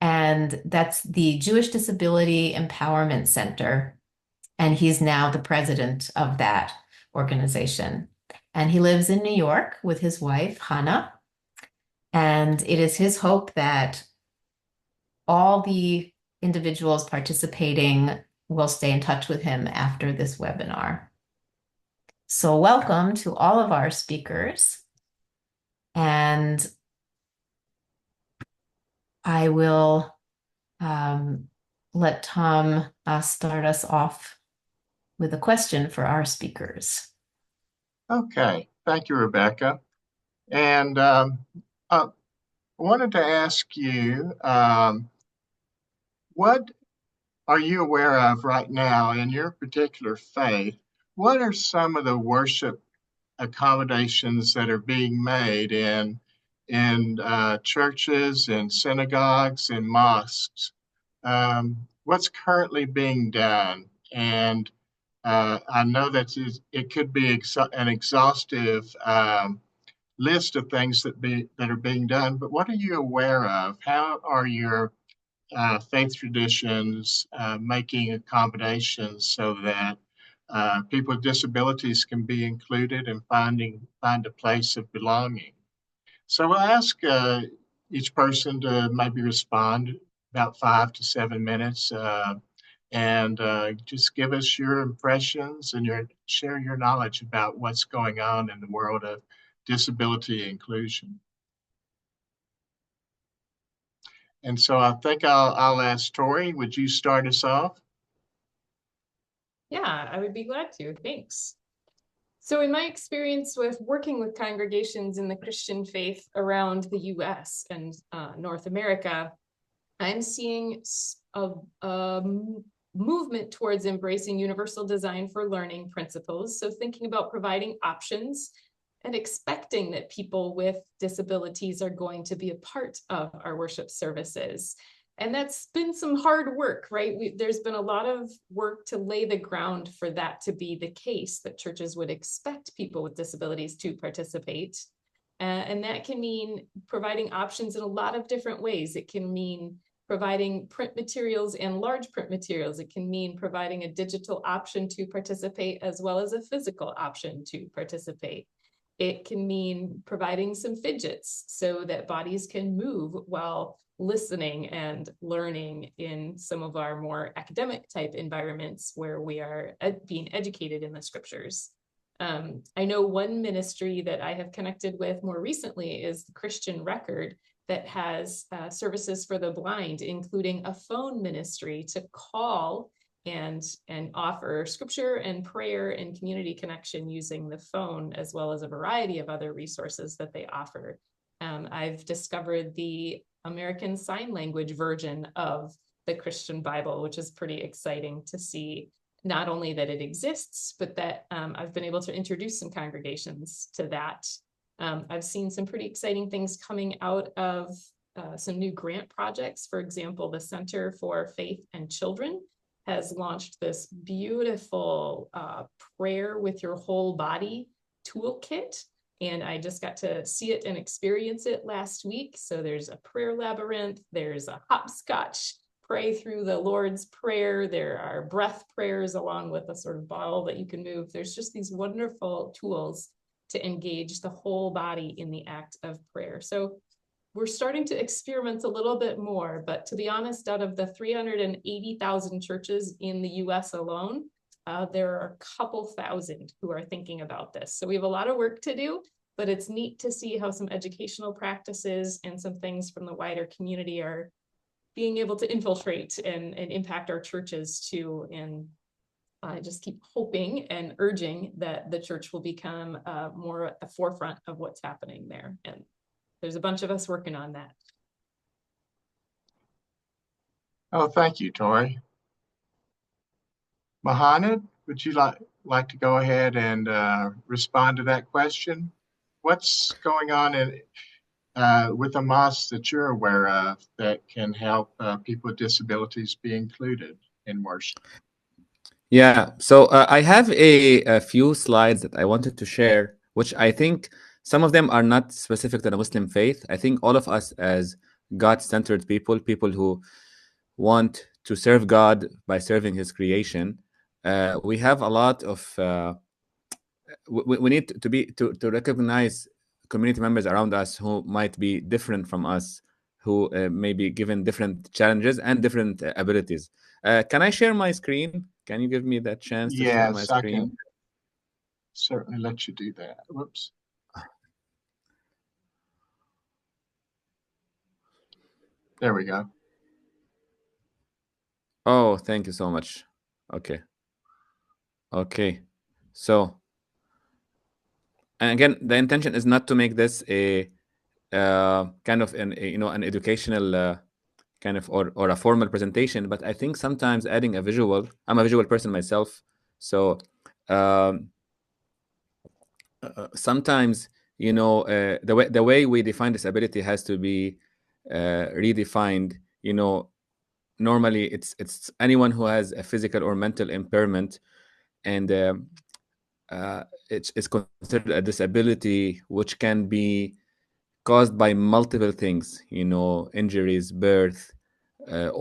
and that's the Jewish Disability Empowerment Center. And he's now the president of that organization. And he lives in New York with his wife, Hannah. And it is his hope that all the individuals participating will stay in touch with him after this webinar. So welcome to all of our speakers. And I will let Tom start us off with a question for our speakers. Okay, thank you, Rebecca. And I wanted to ask you, what are you aware of right now in your particular faith? What are some of the worship accommodations that are being made in churches and synagogues and mosques? What's currently being done? And I know that it could be an exhaustive list of things that are being done, but what are you aware of? How are your faith traditions making accommodations so that people with disabilities can be included and find a place of belonging? So we'll ask each person to maybe respond about 5 to 7 minutes and just give us your impressions and share your knowledge about what's going on in the world of disability inclusion. And so I think I'll ask Tori, would you start us off? Yeah, I would be glad to. Thanks. So in my experience with working with congregations in the Christian faith around the US and North America, I'm seeing a movement towards embracing universal design for learning principles. So thinking about providing options and expecting that people with disabilities are going to be a part of our worship services. And that's been some hard work, right? There's been a lot of work to lay the ground for that to be the case, that churches would expect people with disabilities to participate. And that can mean providing options in a lot of different ways. It can mean providing print materials and large print materials. It can mean providing a digital option to participate as well as a physical option to participate. It can mean providing some fidgets so that bodies can move while listening and learning in some of our more academic type environments where we are being educated in the scriptures. I know one ministry that I have connected with more recently is the Christian Record, that has services for the blind, including a phone ministry to call and offer scripture and prayer and community connection using the phone, as well as a variety of other resources that they offer. I've discovered the American Sign Language version of the Christian Bible, which is pretty exciting to see, not only that it exists, but that I've been able to introduce some congregations to that. I've seen some pretty exciting things coming out of some new grant projects. For example, the Center for Faith and Children has launched this beautiful prayer with your whole body toolkit. And I just got to see it and experience it last week. So there's a prayer labyrinth, there's a hopscotch pray through the Lord's Prayer, there are breath prayers along with a sort of bottle that you can move. There's just these wonderful tools to engage the whole body in the act of prayer. So we're starting to experiment a little bit more, but to be honest, out of the 380,000 churches in the US alone, there are a couple thousand who are thinking about this. So we have a lot of work to do, but it's neat to see how some educational practices and some things from the wider community are being able to infiltrate and impact our churches too. And I just keep hoping and urging that the church will become more at the forefront of what's happening there. And there's a bunch of us working on that. Oh, thank you, Tori. Mohannad, would you like to go ahead and respond to that question? What's going on with the mosques that you're aware of that can help people with disabilities be included in worship? Yeah, so I have a few slides that I wanted to share, which I think some of them are not specific to the Muslim faith. I think all of us as God-centered people, people who want to serve God by serving His creation, we have a lot of. We need to be to recognize community members around us who might be different from us, who may be given different challenges and different abilities. Can I share my screen? Can you give me that chance to share my Yes, I screen? can certainly let you do that. Whoops. There we go. Oh, thank you so much. Okay. Okay. So, and again, the intention is not to make this a kind of an educational kind of or a formal presentation, but I think sometimes adding a visual. I'm a visual person myself, so um, sometimes the way we define disability has to be redefined. Normally it's anyone who has a physical or mental impairment, and it's considered a disability which can be caused by multiple things, injuries, birth,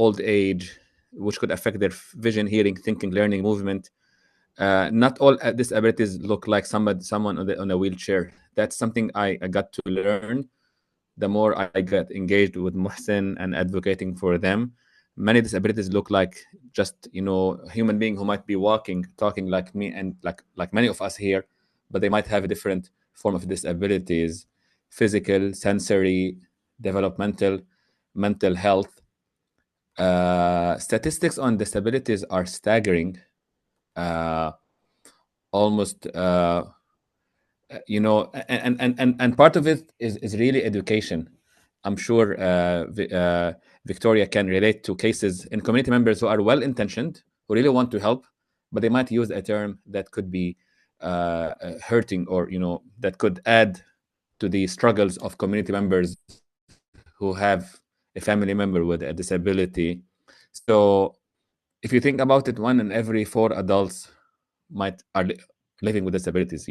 old age, which could affect their vision, hearing, thinking, learning, movement. Not all disabilities look like someone on a wheelchair. That's something I got to learn the more I got engaged with Muhsin and advocating for them. Many disabilities look like just a human being who might be walking, talking like me, and like many of us here, but they might have a different form of disabilities: physical, sensory, developmental, mental health. Statistics on disabilities are staggering. Uh, Almost and part of it is really education. I'm sure Victoria can relate to cases in community members who are well intentioned, who really want to help, but they might use a term that could be hurting, or that could add to the struggles of community members who have a family member with a disability. So if you think about it, 1 in every 4 adults are living with disabilities.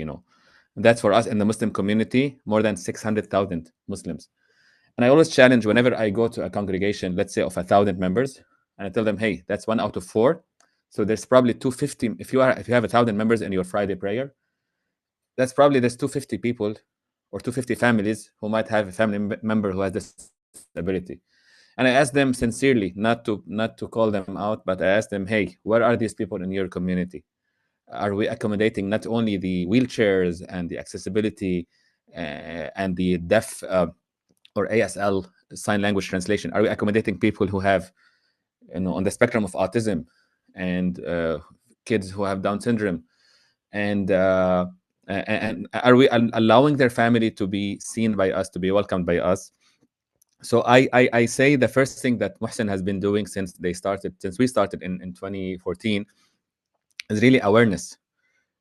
That's for us in the Muslim community, more than 600,000 Muslims. And I always challenge whenever I go to a congregation, let's say of 1,000 members, and I tell them, hey, that's 1 out of 4. So there's probably 250. If you have 1,000 members in your Friday prayer, there's 250 people or 250 families who might have a family member who has disability. And I ask them sincerely, not to call them out, but I ask them, hey, where are these people in your community? Are we accommodating not only the wheelchairs and the accessibility and the deaf or ASL sign language translation? Are we accommodating people who have, on the spectrum of autism, and kids who have Down syndrome? And are we allowing their family to be seen by us, to be welcomed by us? So I say the first thing that Muhsin has been doing since we started in 2014 is really awareness.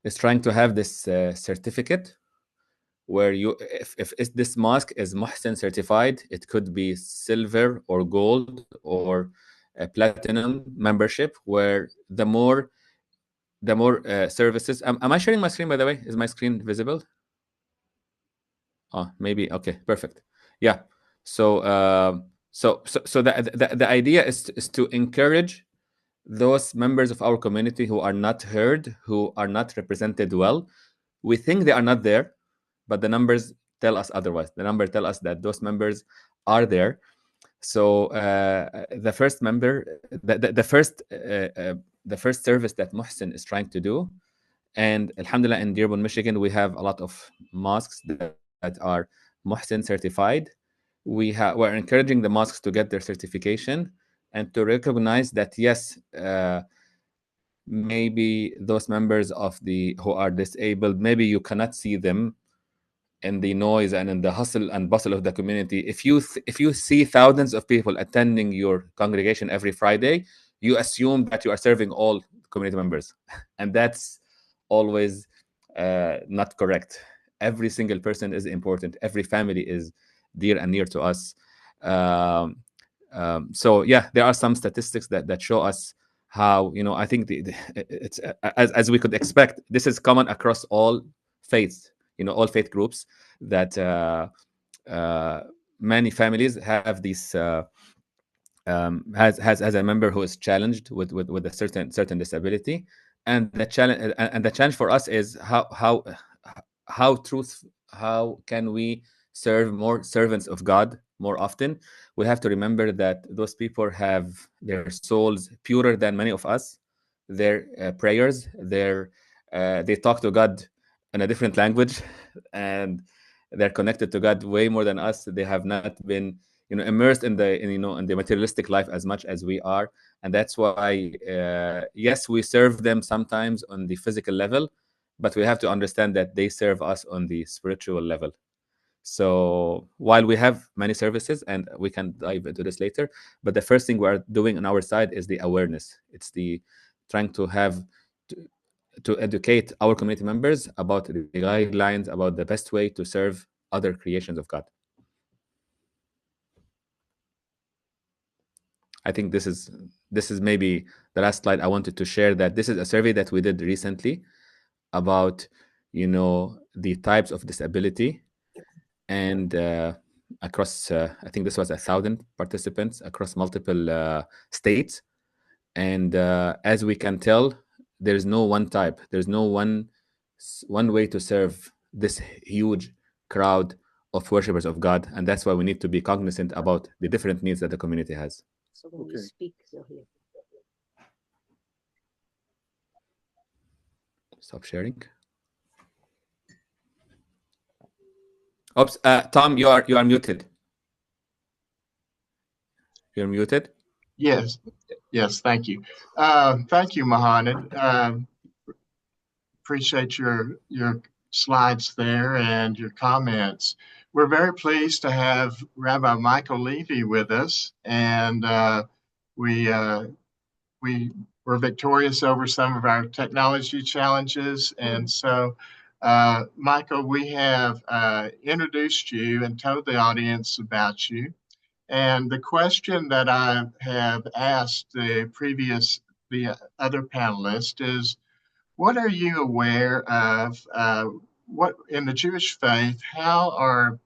Is trying to have this certificate where if this mosque is Muhsin certified, it could be silver or gold or a platinum membership, where the more services. Am I sharing my screen, by the way? Is my screen visible? Oh, maybe. Okay, perfect. Yeah. So the idea is to encourage those members of our community who are not heard, who are not represented well. We think they are not there, but the numbers tell us otherwise. The numbers tell us that those members are there. So the first member, the first service that Muhsin is trying to do, and Alhamdulillah, in Dearborn, Michigan, we have a lot of mosques that are Muhsin certified. We're encouraging the mosques to get their certification and to recognize that yes, maybe those members who are disabled, maybe you cannot see them in the noise and in the hustle and bustle of the community. If you see thousands of people attending your congregation every Friday, you assume that you are serving all community members, and that's always not correct. Every single person is important. Every family is dear and near to us. So yeah, there are some statistics that show us how, I think it's as we could expect, this is common across all faiths. all faith groups, that many families have these has a member who is challenged with a certain disability, and the challenge for us is how can we serve more servants of God more often. We have to remember that those people have their souls purer than many of us. Their prayers, they talk to God in a different language, and they're connected to God way more than us. They have not been immersed in the materialistic life as much as we are, and that's why yes, we serve them sometimes on the physical level, but we have to understand that they serve us on the spiritual level. So while we have many services, and we can dive into this later, but the first thing we are doing on our side is the awareness. It's the trying to have to educate our community members about the guidelines, about the best way to serve other creations of God. I think this is maybe the last slide I wanted to share, that this is a survey that we did recently about the types of disability, and across I think this was 1,000 participants across multiple states, and as we can tell, there's no one type, there's no one way to serve this huge crowd of worshippers of God, and that's why we need to be cognizant about the different needs that the community has. So when you speak, they'll hear. Stop sharing. Oops, Tom, you are muted. You're muted. Yes, thank you. Thank you, Mohannad. Appreciate your slides there and your comments. We're very pleased to have Rabbi Michael Levy with us, and we were victorious over some of our technology challenges. And so, Michael, we have introduced you and told the audience about you. And the question that I have asked the other panelists is, what are you aware of? What in the Jewish faith? How are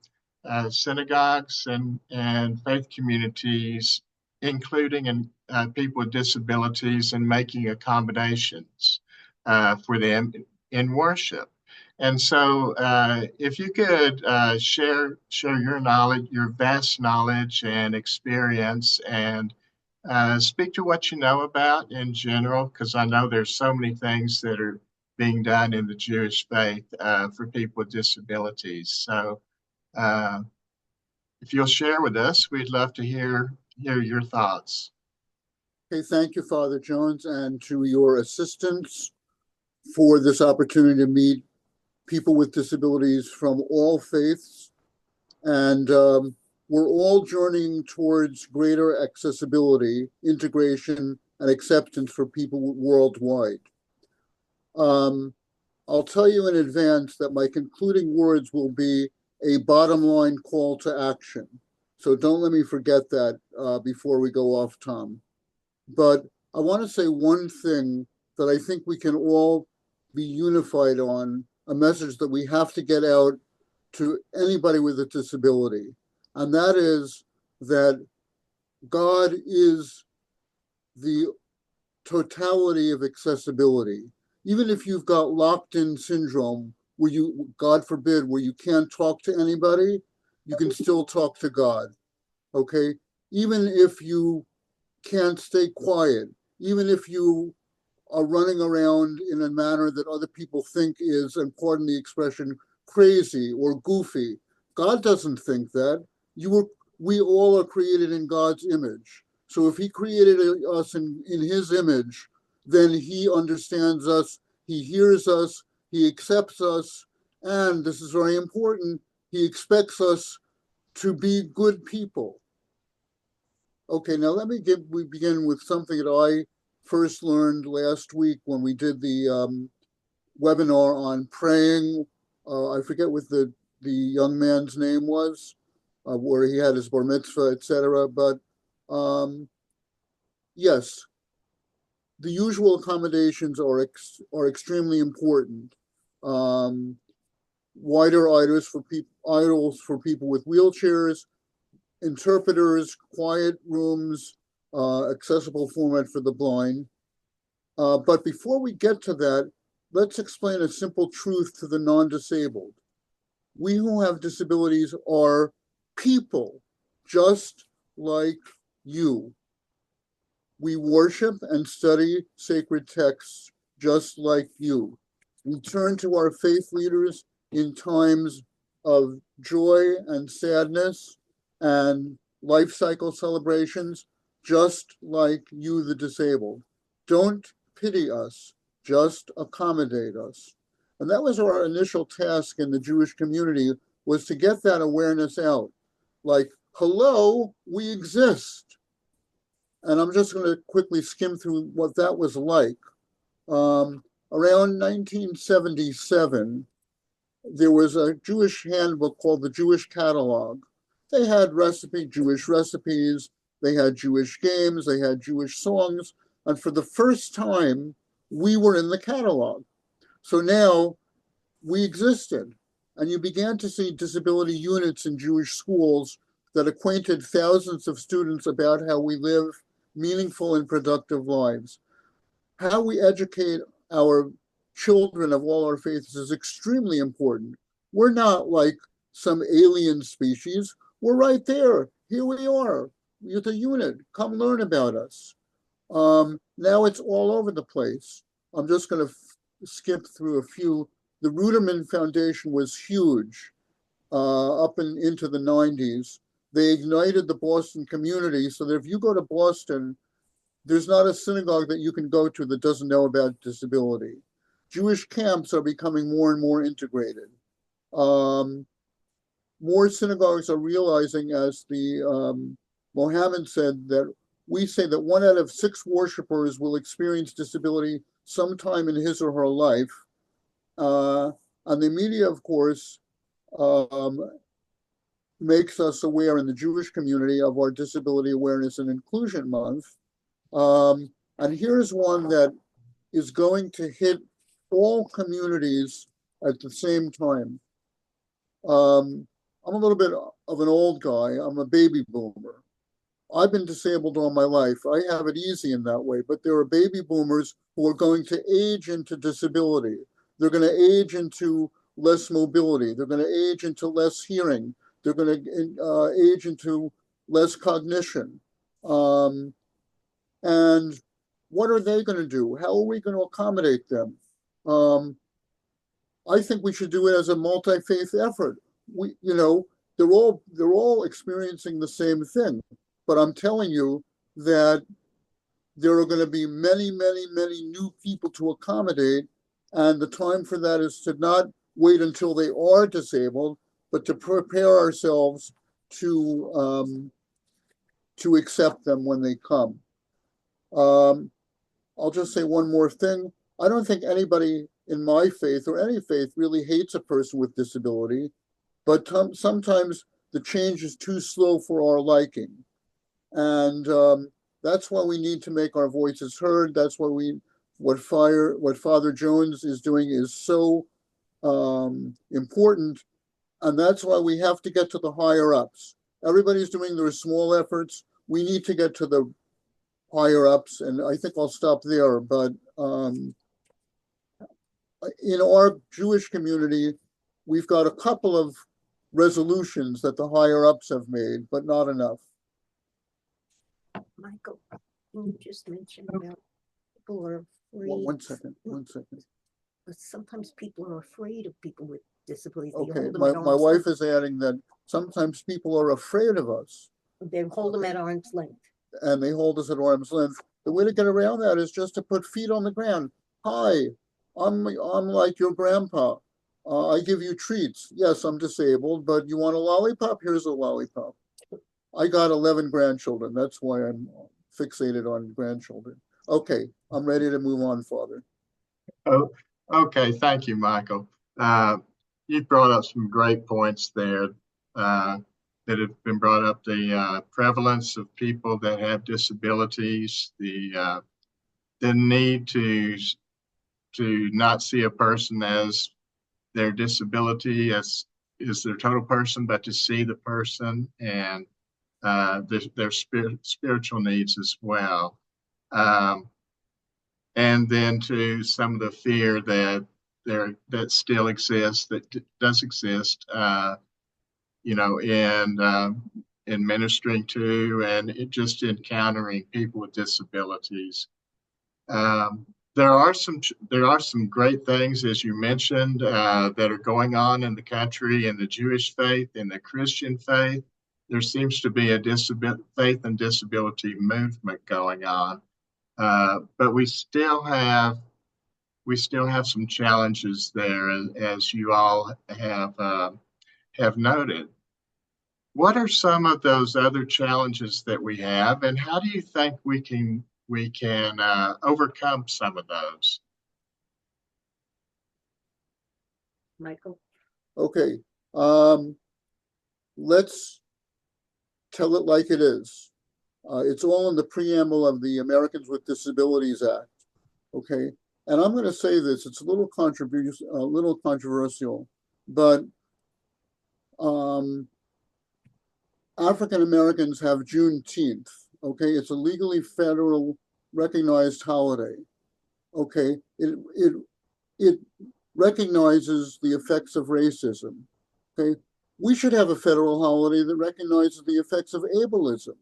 synagogues and faith communities, including people with disabilities, and making accommodations for them in worship? And so, if you could share your knowledge, your vast knowledge and experience, and speak to what you know about in general, because I know there's so many things that are being done in the Jewish faith for people with disabilities. So, if you'll share with us, we'd love to hear your thoughts. Okay, thank you, Father Jones, and to your assistants for this opportunity to meet people with disabilities from all faiths. And we're all journeying towards greater accessibility, integration, and acceptance for people worldwide. I'll tell you in advance that my concluding words will be a bottom line call to action. So don't let me forget that before we go off, Tom. But I want to say one thing that I think we can all be unified on, a message that we have to get out to anybody with a disability. And that is that God is the totality of accessibility. Even if you've got locked-in syndrome, where you, God forbid, where you can't talk to anybody, you can still talk to God, okay? Even if you can't stay quiet, even if you are running around in a manner that other people think is, and pardon the expression, crazy or goofy. God doesn't think that. We all are created in God's image. So if he created us in his image, then he understands us, he hears us, he accepts us, and this is very important, he expects us to be good people. Okay, now we begin with something that I first learned last week when we did the webinar on praying. I forget what the young man's name was, where he had his bar mitzvah, etc. But yes, the usual accommodations are extremely important. wider aisles for people with wheelchairs, interpreters, quiet rooms, accessible format for the blind. But before we get to that, let's explain a simple truth to the non-disabled. We who have disabilities are people, just like you. We worship and study sacred texts just like you. We turn to our faith leaders in times of joy and sadness and life cycle celebrations, just like you, the disabled. Don't pity us, just accommodate us. And that was our initial task in the Jewish community, was to get that awareness out. Like, hello, we exist. And I'm just going to quickly skim through what that was like. Around 1977, there was a Jewish handbook called the Jewish Catalog. They had Jewish recipes, they had Jewish games, they had Jewish songs, and for the first time, we were in the catalog. So now we existed, and you began to see disability units in Jewish schools that acquainted thousands of students about how we live meaningful and productive lives. How we educate our children of all our faiths is extremely important. We're not like some alien species. We're right there. Here we are. You're the unit. Come learn about us. Now it's all over the place. I'm just going to skip through a few. The Ruderman Foundation was huge up and into the 90s. They ignited the Boston community so that if you go to Boston, there's not a synagogue that you can go to that doesn't know about disability. Jewish camps are becoming more and more integrated. More synagogues are realizing, as the Mohammed said, that we say that 1 out of 6 worshipers will experience disability sometime in his or her life. And the media, of course, makes us aware in the Jewish community of our Disability Awareness and Inclusion Month. And here's one that is going to hit all communities at the same time. I'm a little bit of an old guy. I'm a baby boomer. I've been disabled all my life. I have it easy in that way, but there are baby boomers who are going to age into disability. They're going to age into less mobility. They're going to age into less hearing. They're going to age into less cognition. And what are they going to do? How are we going to accommodate them? I think we should do it as a multi-faith effort. They're all experiencing the same thing, but I'm telling you that there are going to be many, many, many new people to accommodate, and the time for that is to not wait until they are disabled, but to prepare ourselves to accept them when they come. I'll just say one more thing. I don't think anybody in my faith or any faith really hates a person with disability, but sometimes the change is too slow for our liking. And that's why we need to make our voices heard. That's why what Father Jones is doing is so important. And that's why we have to get to the higher ups. Everybody's doing their small efforts. We need to get to the higher ups, and I think I'll stop there. But in our Jewish community, we've got a couple of resolutions that the higher ups have made, but not enough. Michael, you just mentioned about people are afraid. One second. But sometimes people are afraid of people with disabilities. Okay, my wife is adding that sometimes people are afraid of us. They hold them at arm's length. And they hold us at arm's length. The way to get around that is just to put feet on the ground. Hi, I'm like your grandpa. I give you treats. Yes, I'm disabled, but you want a lollipop? Here's a lollipop. I got 11 grandchildren. That's why I'm fixated on grandchildren. Okay, I'm ready to move on, Father. Oh, okay. Thank you, Michael. You brought up some great points there that have been brought up. The prevalence of people that have disabilities, the need to not see a person as their disability as is their total person, but to see the person and their spiritual needs as well. And then to some of the fear that still exists, that does exist, in ministering to and just encountering people with disabilities. There are some great things, as you mentioned, that are going on in the country in the Jewish faith, in the Christian faith. There seems to be a faith and disability movement going on, but we still have some challenges there, as you all have noted. What are some of those other challenges that we have, and how do you think we can overcome some of those? Michael? Okay, let's tell it like it is. It's all in the preamble of the Americans with Disabilities Act. Okay, and I'm going to say this, it's a little controversial, but African Americans have Juneteenth. Okay, it's a legally federal recognized holiday. Okay, it recognizes the effects of racism. Okay, we should have a federal holiday that recognizes the effects of ableism.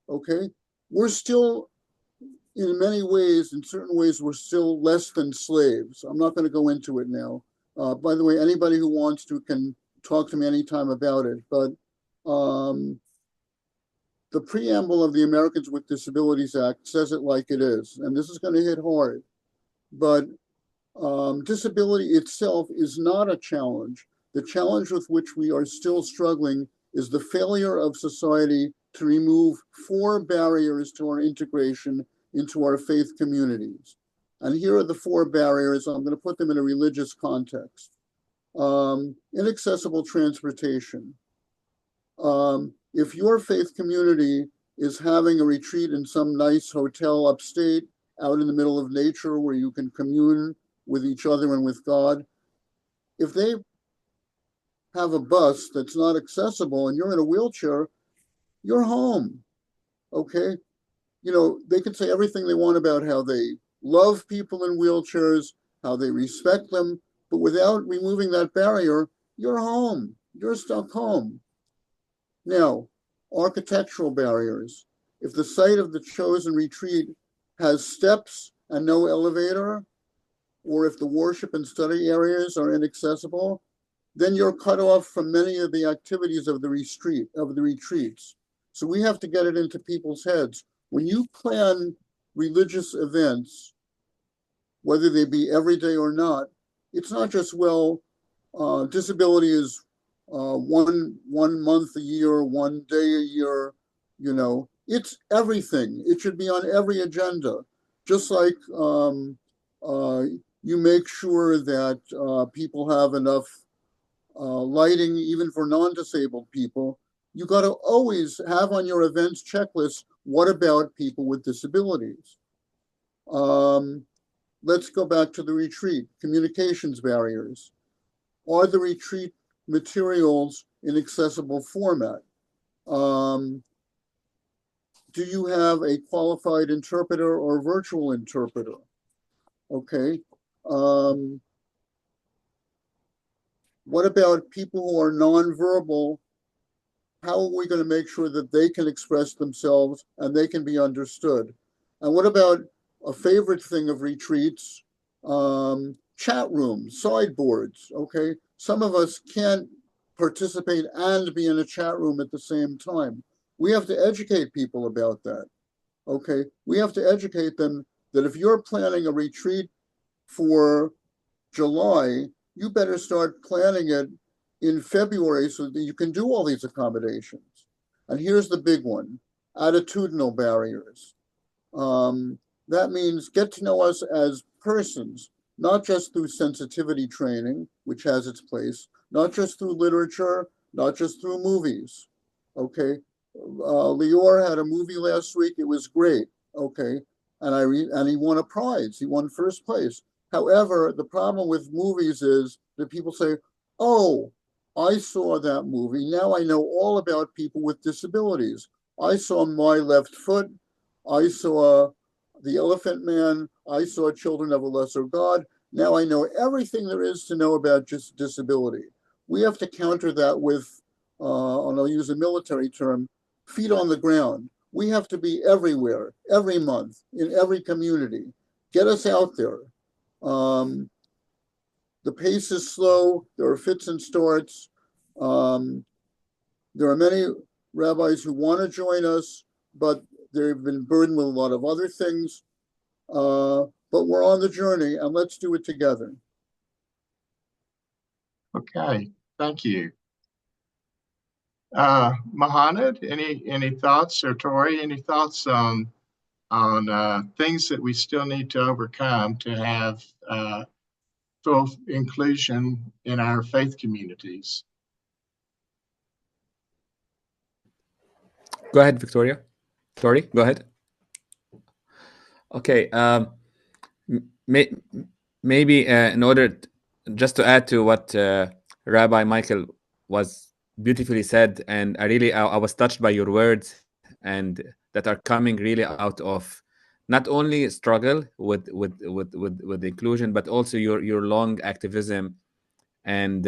Okay, we're still, in many ways, in certain ways, we're still less than slaves. I'm not going to go into it now. By the way, anybody who wants to can talk to me anytime about it. But the preamble of the Americans with Disabilities Act says it like it is, and this is going to hit hard. But disability itself is not a challenge. The challenge with which we are still struggling is the failure of society to remove 4 barriers to our integration into our faith communities. And here are the 4 barriers. I'm going to put them in a religious context. Inaccessible transportation. If your faith community is having a retreat in some nice hotel upstate, out in the middle of nature where you can commune with each other and with God, if they have a bus that's not accessible and you're in a wheelchair, you're home. Okay? You know, they can say everything they want about how they love people in wheelchairs, how they respect them, but without removing that barrier, you're home. You're stuck home. Now, architectural barriers. If the site of the chosen retreat has steps and no elevator, or if the worship and study areas are inaccessible, then you're cut off from many of the activities of the retreats. So we have to get it into people's heads. When you plan religious events, whether they be every day or not, it's not just, well, disability is one month a year, one day a year, you know, it's everything. It should be on every agenda. Just like you make sure that people have enough lighting, even for non-disabled people, you got to always have on your events checklist, what about people with disabilities? Let's go back to the retreat, communications barriers. Are the retreat materials in accessible format? Do you have a qualified interpreter or virtual interpreter? Okay. What about people who are nonverbal? How are we going to make sure that they can express themselves and they can be understood? And what about a favorite thing of retreats? Chat rooms, sideboards, okay? Some of us can't participate and be in a chat room at the same time. We have to educate people about that, okay? We have to educate them that if you're planning a retreat for July, you better start planning it in February so that you can do all these accommodations. And here's the big one, attitudinal barriers. That means get to know us as persons, not just through sensitivity training, which has its place, not just through literature, not just through movies, okay? Lior had a movie last week, it was great, okay? And he won a prize, he won first place. However, the problem with movies is that people say, oh, I saw that movie. Now I know all about people with disabilities. I saw My Left Foot. I saw The Elephant Man. I saw Children of a Lesser God. Now I know everything there is to know about just disability. We have to counter that with, and I'll use a military term, feet on the ground. We have to be everywhere, every month, in every community. Get us out there. Um, the pace is slow. There are fits and starts. Um, there are many rabbis who want to join us, but they've been burdened with a lot of other things. But we're on the journey, and let's do it together. Okay, thank you. Mohannad, any thoughts, or Tori, any thoughts on things that we still need to overcome to have full inclusion in our faith communities? Go ahead, Victoria. Tori, go ahead. Okay. May, maybe in order just to add to what Rabbi Michael was beautifully said, and I was touched by your words, and that are coming really out of not only struggle with inclusion, but also your long activism and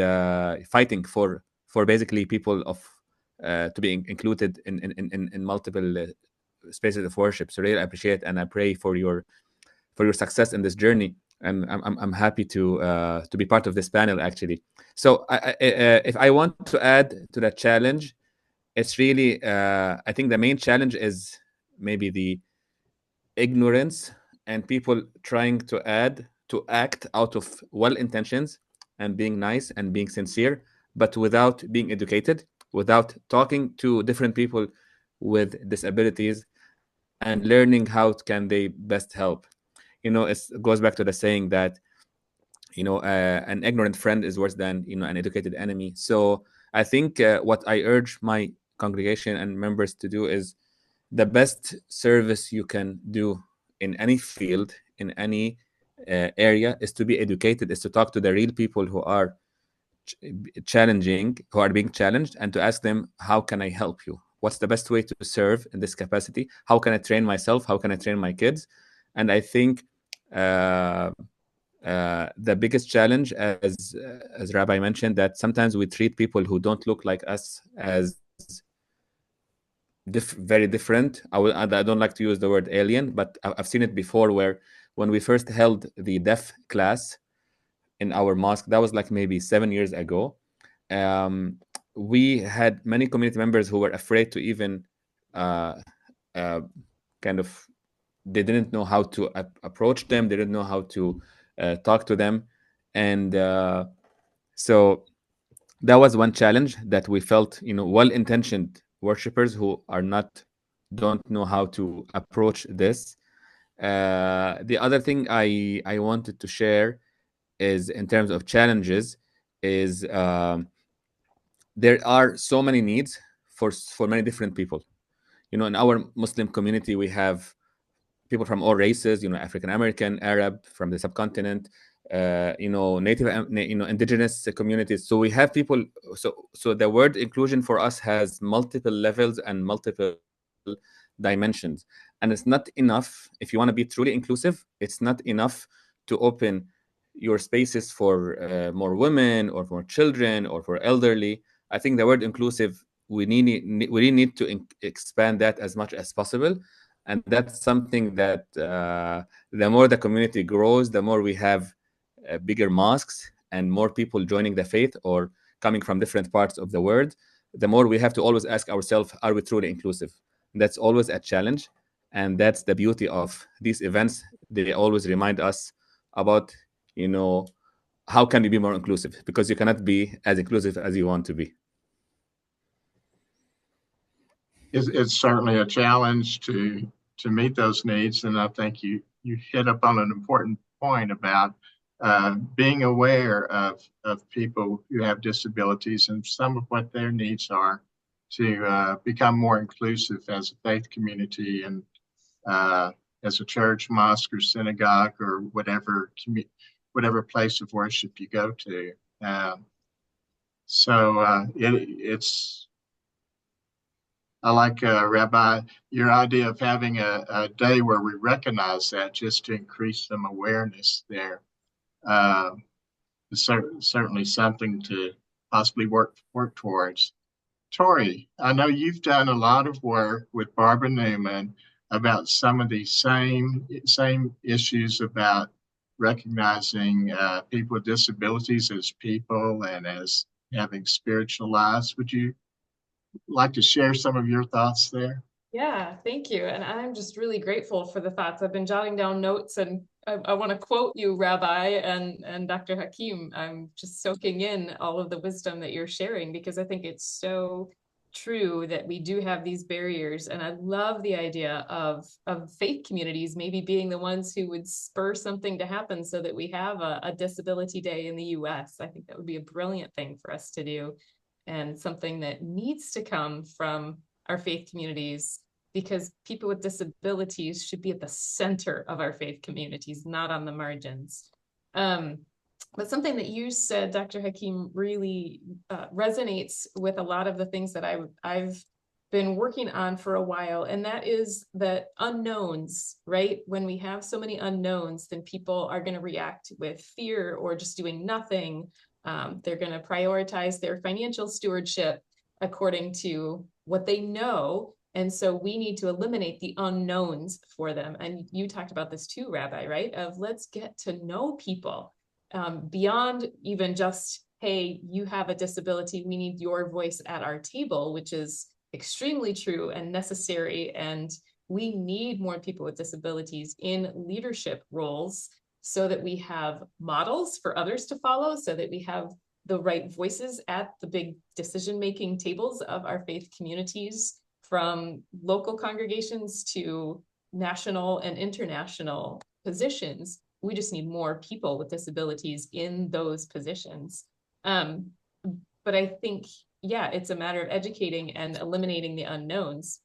fighting for basically people of to be included in multiple spaces of worship. So really appreciate, and I pray for your success in this journey. And I'm happy to be part of this panel actually. So if I want to add to that challenge, it's really I think the main challenge is maybe the ignorance and people trying to act out of well intentions and being nice and being sincere, but without being educated, without talking to different people with disabilities and learning how can they best help. It goes back to the saying that an ignorant friend is worse than an educated enemy. So I think what I urge my congregation and members to do is the best service you can do in any field, in any area, is to be educated, is to talk to the real people who are who are being challenged, and to ask them, how can I help you? What's the best way to serve in this capacity? How can I train myself? How can I train my kids? And I think the biggest challenge, as Rabbi mentioned, that sometimes we treat people who don't look like us as very different. I don't like to use the word alien, but I've seen it before, where when we first held the deaf class in our mosque, that was like maybe 7 years ago. We had many community members who were afraid to even uh, uh, kind of, they didn't know how to approach them. They didn't know how to talk to them. And so that was one challenge that we felt, well-intentioned worshippers who don't know how to approach this. The other thing I wanted to share is, in terms of challenges, is there are so many needs for many different people. In our Muslim community, we have people from all races, African American, Arab, from the subcontinent, native, indigenous communities. So we have people. So the word inclusion for us has multiple levels and multiple dimensions, and it's not enough. If you want to be truly inclusive, it's not enough to open your spaces for more women or for children or for elderly. I think the word inclusive, we really need to expand that as much as possible. And that's something that the more the community grows, the more we have bigger mosques and more people joining the faith or coming from different parts of the world, the more we have to always ask ourselves, are we truly inclusive? That's always a challenge. And that's the beauty of these events. They always remind us about, how can we be more inclusive? Because you cannot be as inclusive as you want to be. It's certainly a challenge to meet those needs, and I think you hit up on an important point about being aware of people who have disabilities and some of what their needs are, to become more inclusive as a faith community and as a church, mosque, or synagogue, or whatever place of worship you go to. It's I like Rabbi your idea of having a day where we recognize that just to increase some awareness there. Uh, Certainly something to possibly work towards. Tori, I know you've done a lot of work with Barbara Newman about some of these same issues about recognizing people with disabilities as people and as having spiritual lives. Would you like to share some of your thoughts there? Yeah, thank you. And I'm just really grateful for the thoughts. I've been jotting down notes, and I want to quote you, Rabbi and Dr. Hakeem. I'm just soaking in all of the wisdom that you're sharing, because I think it's so true that we do have these barriers. And I love the idea of faith communities maybe being the ones who would spur something to happen so that we have a disability day in the US. I think that would be a brilliant thing for us to do, and something that needs to come from our faith communities, because people with disabilities should be at the center of our faith communities, not on the margins. But something that you said, Dr. Hakeem, really resonates with a lot of the things that I've been working on for a while, and that is that unknowns, right? When we have so many unknowns, then people are going to react with fear or just doing nothing. They're going to prioritize their financial stewardship according to what they know. And so we need to eliminate the unknowns for them. And you talked about this too, Rabbi, right? Of let's get to know people beyond even just, hey, you have a disability, we need your voice at our table, which is extremely true and necessary. And we need more people with disabilities in leadership roles so that we have models for others to follow, so that we have the right voices at the big decision-making tables of our faith communities, from local congregations to national and international positions. We just need more people with disabilities in those positions. But I think, yeah, it's a matter of educating and eliminating the unknowns.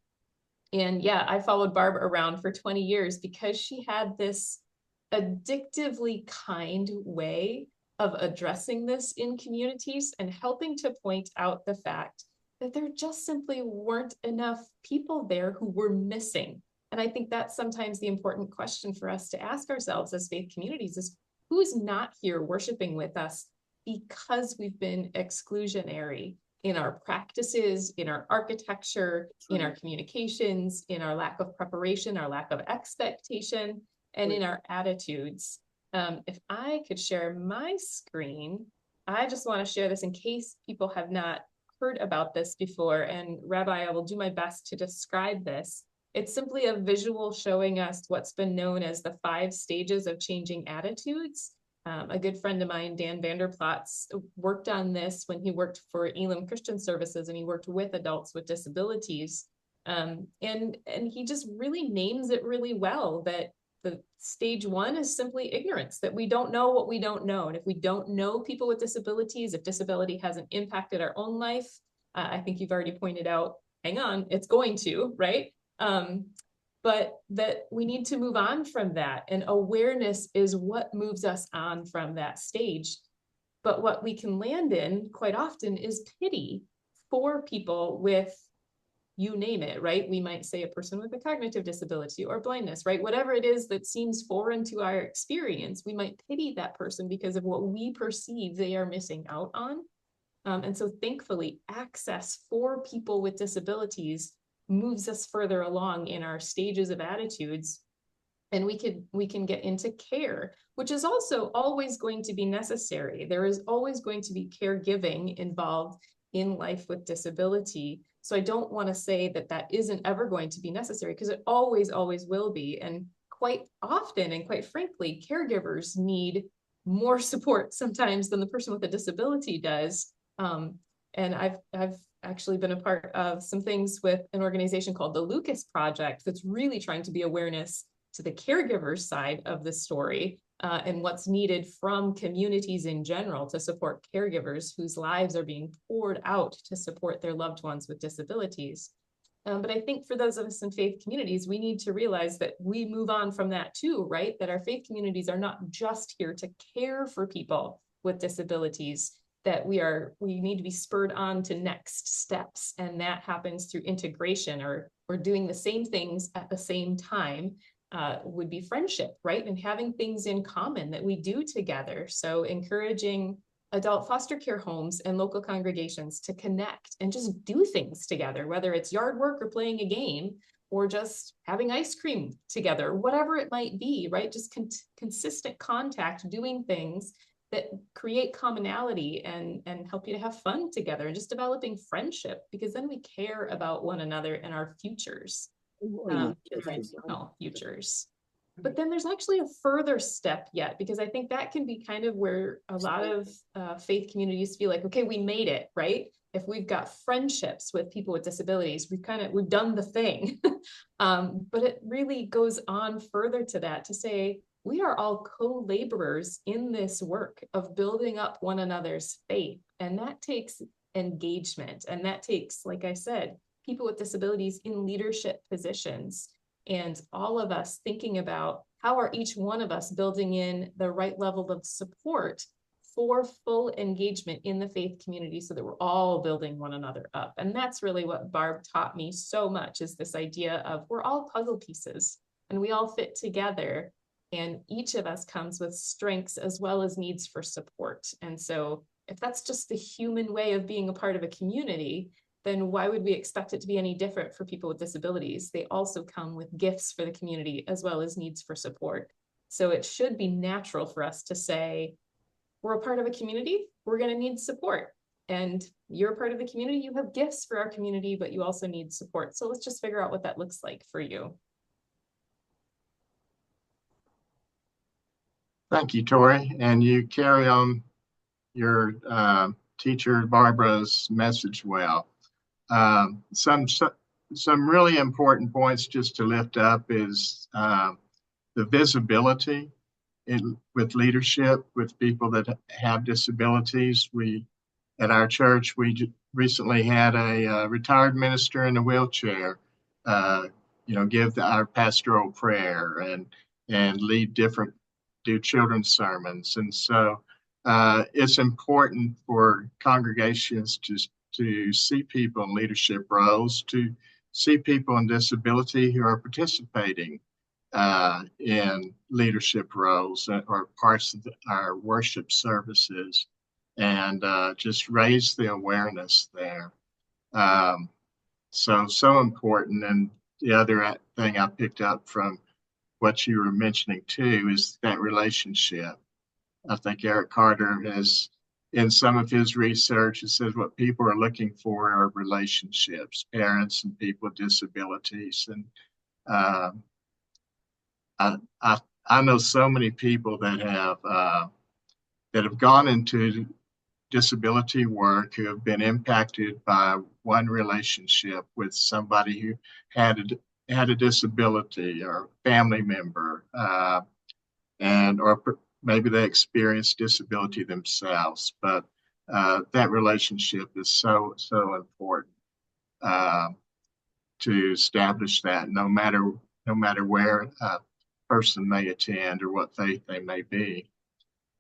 And yeah, I followed Barb around for 20 years because she had this addictively kind way of addressing this in communities and helping to point out the fact that there just simply weren't enough people there who were missing. And I think that's sometimes the important question for us to ask ourselves as faith communities is, who's not here worshiping with us because we've been exclusionary in our practices, in our architecture, in our communications, in our lack of preparation, our lack of expectation, and in our attitudes. If I could share my screen, I just want to share this in case people have not heard about this before. And Rabbi, I will do my best to describe this. It's simply a visual showing us what's been known as the 5 stages of changing attitudes. A good friend of mine, Dan Vanderplatz, worked on this when he worked for Elam Christian Services, and he worked with adults with disabilities. And he just really names it really well, that the stage 1 is simply ignorance, that we don't know what we don't know. And if we don't know people with disabilities, if disability hasn't impacted our own life, I think you've already pointed out, hang on, it's going to, right? But that we need to move on from that. And awareness is what moves us on from that stage. But what we can land in quite often is pity for people with, you name it, right? We might say a person with a cognitive disability or blindness, right? Whatever it is that seems foreign to our experience, we might pity that person because of what we perceive they are missing out on. And so thankfully, access for people with disabilities moves us further along in our stages of attitudes. And we can get into care, which is also always going to be necessary. There is always going to be caregiving involved in life with disability. So I don't want to say that that isn't ever going to be necessary, because it always will be. And quite often, and quite frankly, caregivers need more support sometimes than the person with a disability does. And I've actually been a part of some things with an organization called the Lucas Project that's really trying to be awareness to the caregiver side of the story, and what's needed from communities in general to support caregivers whose lives are being poured out to support their loved ones with disabilities. But I think for those of us in faith communities, we need to realize that we move on from that too, right? That our faith communities are not just here to care for people with disabilities, that we need to be spurred on to next steps. And that happens through integration or doing the same things at the same time. Would be friendship, right? And having things in common that we do together. So encouraging adult foster care homes and local congregations to connect and just do things together, whether it's yard work or playing a game or just having ice cream together, whatever it might be, right? Just consistent contact, doing things that create commonality and help you to have fun together, and just developing friendship, because then we care about one another and our futures. Futures. But then there's actually a further step yet, because I think that can be kind of where a lot of faith communities feel like, okay, we made it, right? If we've got friendships with people with disabilities, we've done the thing. But it really goes on further to that, to say we are all co-laborers in this work of building up one another's faith. And that takes engagement. And that takes, like I said, people with disabilities in leadership positions, and all of us thinking about how are each one of us building in the right level of support for full engagement in the faith community, so that we're all building one another up. And that's really what Barb taught me so much, is this idea of we're all puzzle pieces and we all fit together, and each of us comes with strengths as well as needs for support. And so if that's just the human way of being a part of a community, then why would we expect it to be any different for people with disabilities? They also come with gifts for the community as well as needs for support. So it should be natural for us to say, we're a part of a community, we're going to need support. And you're a part of the community, you have gifts for our community, but you also need support. So let's just figure out what that looks like for you. Thank you, Tori. And you carry on your teacher Barbara's message well. Some really important points just to lift up is the visibility with leadership with people that have disabilities. At our church, we recently had a retired minister in a wheelchair, give our pastoral prayer and do children's sermons. And so it's important for congregations to see people in leadership roles, to see people in disability who are participating in leadership roles or parts of our worship services, and just raise the awareness there. So important. And the other thing I picked up from what you were mentioning too is that relationship. I think Eric Carter has, in some of his research, it says what people are looking for are relationships, parents and people with disabilities. And I know so many people that have gone into disability work who have been impacted by one relationship with somebody who had a disability or family member, or maybe they experienced disability themselves, but that relationship is so important to establish that, no matter where a person may attend or what faith they may be.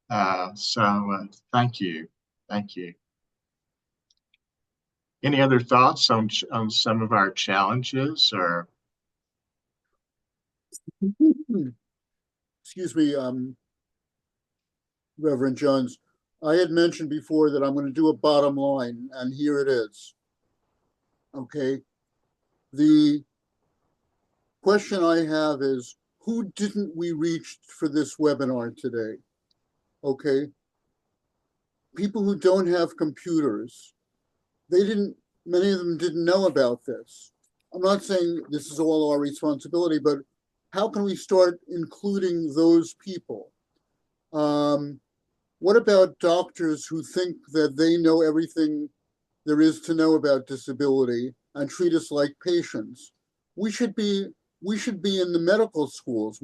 Thank you. Any other thoughts on some of our challenges or? Excuse me, Reverend Jones. I had mentioned before that I'm going to do a bottom line, and here it is. Okay. The question I have is, who didn't we reach for this webinar today? Okay. People who don't have computers, many of them didn't know about this. I'm not saying this is all our responsibility, but how can we start including those people? What about doctors who think that they know everything there is to know about disability and treat us like patients? We should be in the medical schools.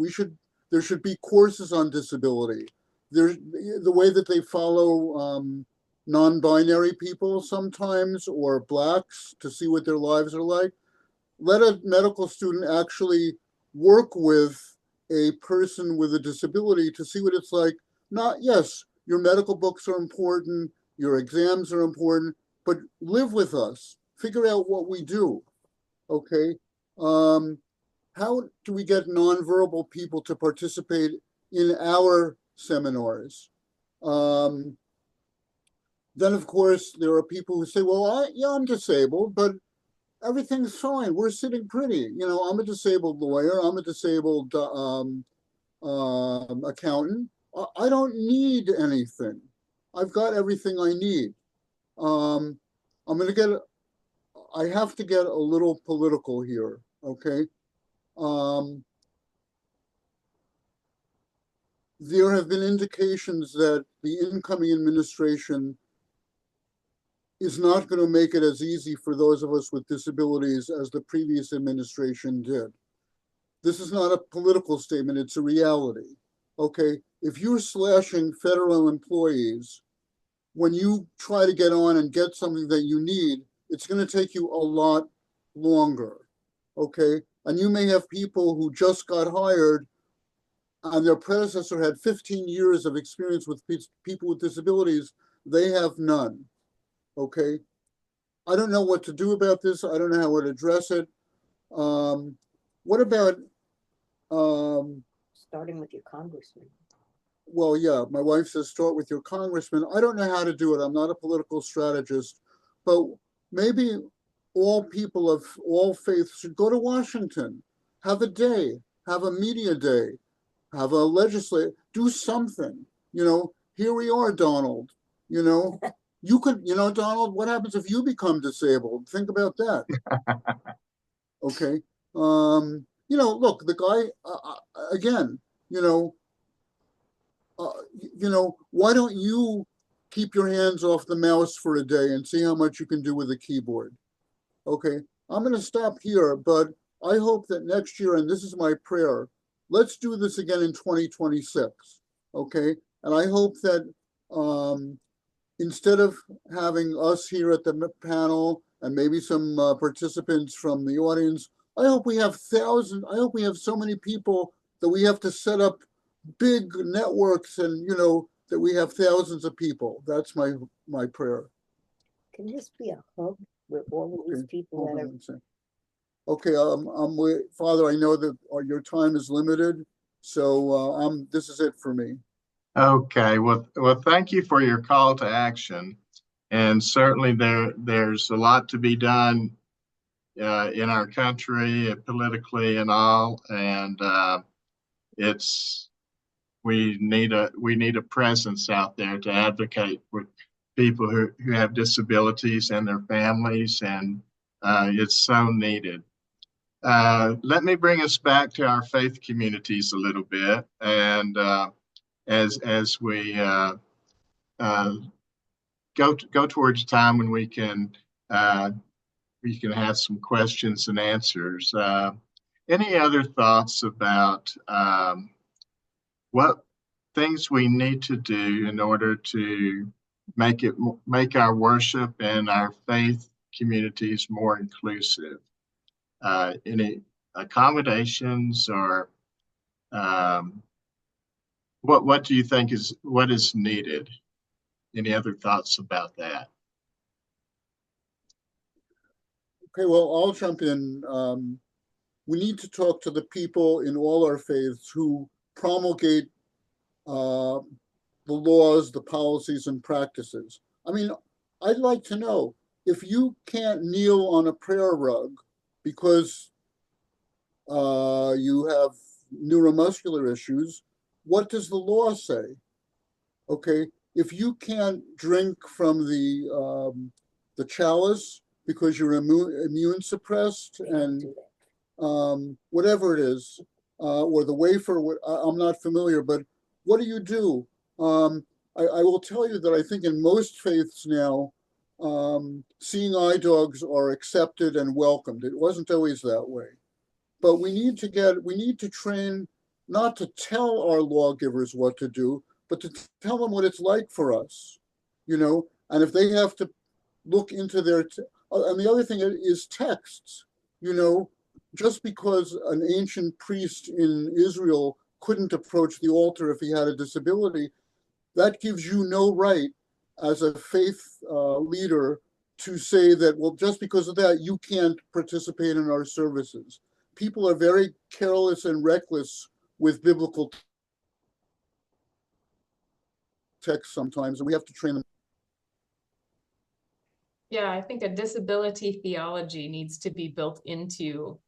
There should be courses on disability. There's the way that they follow non-binary people sometimes, or Blacks, to see what their lives are like. Let a medical student actually work with a person with a disability to see what it's like. Yes, your medical books are important. Your exams are important, but live with us. Figure out what we do. Okay. How do we get nonverbal people to participate in our seminars? Then, of course, there are people who say, well, yeah, I'm disabled, but everything's fine. We're sitting pretty. You know, I'm a disabled lawyer. I'm a disabled accountant. I don't need anything. I've got everything I need. I'm going to get, I have to get a little political here, okay? There have been indications that the incoming administration is not going to make it as easy for those of us with disabilities as the previous administration did. This is not a political statement, it's a reality. Okay, if you're slashing federal employees, when you try to get on and get something that you need, it's going to take you a lot longer. Okay, and you may have people who just got hired and their predecessor had 15 years of experience with people with disabilities. They have none. Okay, I don't know what to do about this. I don't know how to address it. What about Starting with your congressman. well, yeah, my wife says start with your congressman. I don't know how to do it. I'm not a political strategist, but maybe all people of all faiths should go to Washington, have a day, have a media day, have a legislature, do something. You know, here we are, Donald. You know, you could, you know, Donald, what happens if you become disabled? Think about that. Okay. You know, look, the guy, again, you know, why don't you keep your hands off the mouse for a day and see how much you can do with a keyboard? Okay, I'm going to stop here, but I hope that next year, and this is my prayer, let's do this again in 2026. Okay, and I hope that instead of having us here at the panel and maybe some participants from the audience, I hope we have so many people that we have to set up big networks and, you know, that we have thousands of people. That's my prayer. Can this be a hub with all of these people that are? Okay, Father, I know that your time is limited, so this is it for me. Okay, well, thank you for your call to action. And certainly there's a lot to be done in our country, politically and all. And we need a presence out there to advocate for people who have disabilities and their families, and it's so needed. Let me bring us back to our faith communities a little bit, and as we go towards a time when we can have some questions and answers. Any other thoughts about what things we need to do in order to make our worship and our faith communities more inclusive? Any accommodations or what do you think what is needed? Any other thoughts about that? Okay, well, I'll jump in. We need to talk to the people in all our faiths who promulgate the laws, the policies, and practices. I mean, I'd like to know if you can't kneel on a prayer rug because you have neuromuscular issues, what does the law say? Okay, if you can't drink from the chalice because you're immune suppressed and whatever it is, or the wafer, I'm not familiar, but what do you do? I will tell you that I think in most faiths now, seeing eye dogs are accepted and welcomed. It wasn't always that way. But we need to train not to tell our lawgivers what to do, but to tell them what it's like for us, you know, and if they have to look into and the other thing is texts, you know, just because an ancient priest in Israel couldn't approach the altar if he had a disability, that gives you no right as a faith leader to say that, well, just because of that, you can't participate in our services. People are very careless and reckless with biblical text sometimes, and we have to train them. Yeah, I think a disability theology needs to be built into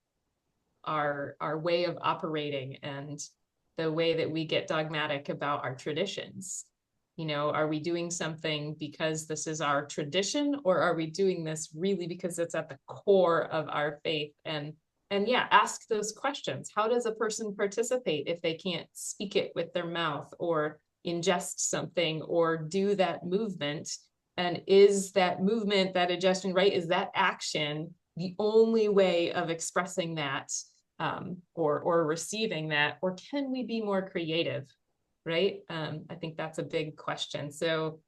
our way of operating and the way that we get dogmatic about our traditions. You know, are we doing something because this is our tradition, or are we doing this really because it's at the core of our faith? And yeah, ask those questions. How does a person participate if they can't speak it with their mouth or ingest something or do that movement? And is that movement, that ingestion, right? Is that action the only way of expressing that, or receiving that? Or can we be more creative, right? I think that's a big question. So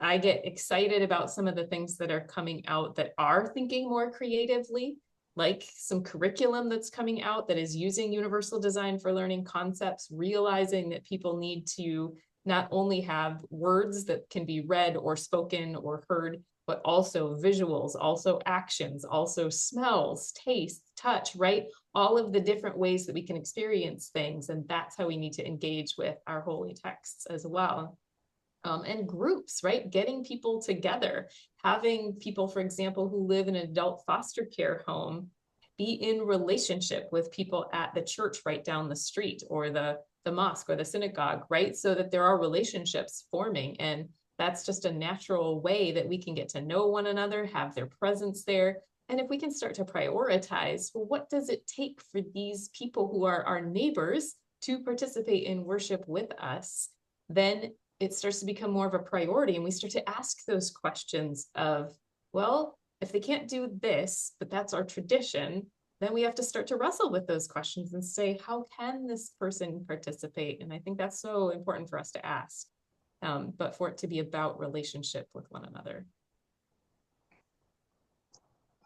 I get excited about some of the things that are coming out that are thinking more creatively, like some curriculum that's coming out that is using universal design for learning concepts, realizing that people need to not only have words that can be read or spoken or heard, but also visuals, also actions, also smells, taste, touch, right? All of the different ways that we can experience things. And that's how we need to engage with our holy texts as well. And groups, right? Getting people together, having people, for example, who live in an adult foster care home be in relationship with people at the church right down the street, or the mosque or the synagogue, right? So that there are relationships forming. And that's just a natural way that we can get to know one another, have their presence there. And if we can start to prioritize, well, what does it take for these people who are our neighbors to participate in worship with us, then it starts to become more of a priority. And we start to ask those questions of, well, if they can't do this, but that's our tradition, then we have to start to wrestle with those questions and say, how can this person participate? And I think that's so important for us to ask, but for it to be about relationship with one another.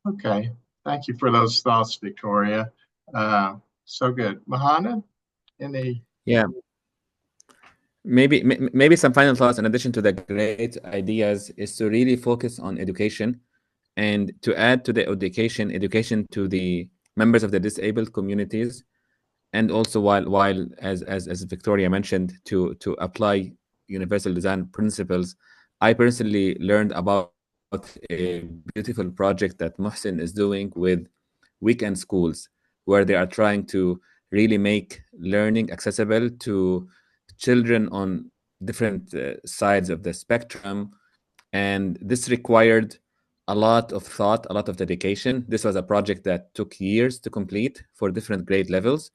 Okay, thank you for those thoughts, Victoria. So good. Mohannad, any? Yeah, maybe some final thoughts in addition to the great ideas is to really focus on education, and to add to the education to the members of the disabled communities, and also while as Victoria mentioned, to apply universal design principles. I personally learned about a beautiful project that Muhsin is doing with weekend schools, where they are trying to really make learning accessible to children on different sides of the spectrum. And this required a lot of thought, a lot of dedication. This was a project that took years to complete for different grade levels.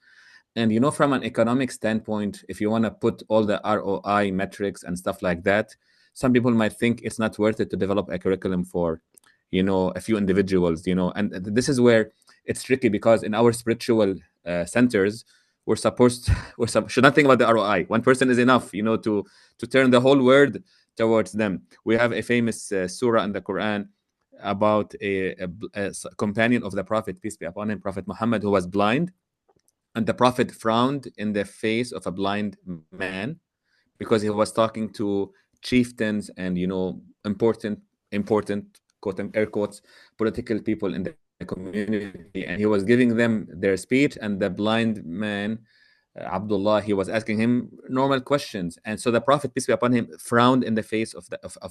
And from an economic standpoint, if you want to put all the ROI metrics and stuff like that, some people might think it's not worth it to develop a curriculum for a few individuals. And this is where it's tricky, because in our spiritual centers, should not think about the ROI. One person is enough to turn the whole world towards them. We have a famous surah in the Quran about a companion of the Prophet, peace be upon him, Prophet Muhammad, who was blind. And the Prophet frowned in the face of a blind man, because he was talking to chieftains and important quote and air quotes political people in the community, and he was giving them their speech. And the blind man, Abdullah, he was asking him normal questions, and so the Prophet, peace be upon him, frowned in the face of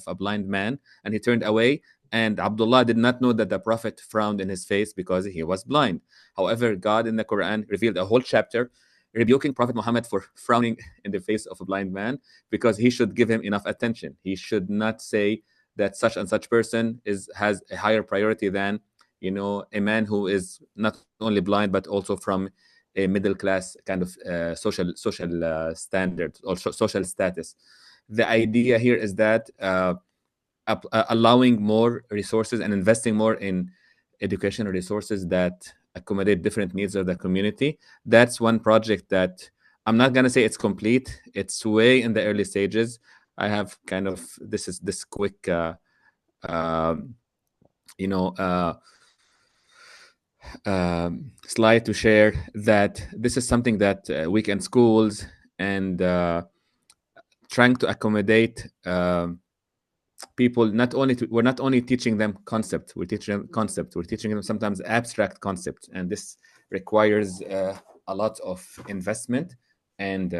a blind man, and he turned away. And Abdullah did not know that the Prophet frowned in his face because he was blind. However, God in the Quran revealed a whole chapter rebuking Prophet Muhammad for frowning in the face of a blind man, because he should give him enough attention. He should not say that such and such person has a higher priority than a man who is not only blind but also from a middle class kind of social standard or social status. The idea here is that allowing more resources and investing more in educational resources that accommodate different needs of the community. That's one project that I'm not going to say it's complete. It's way in the early stages. I have kind of this quick slide to share, that this is something that weekend schools and trying to accommodate people we're not only teaching them concept, we're teaching them sometimes abstract concepts, and this requires a lot of investment. And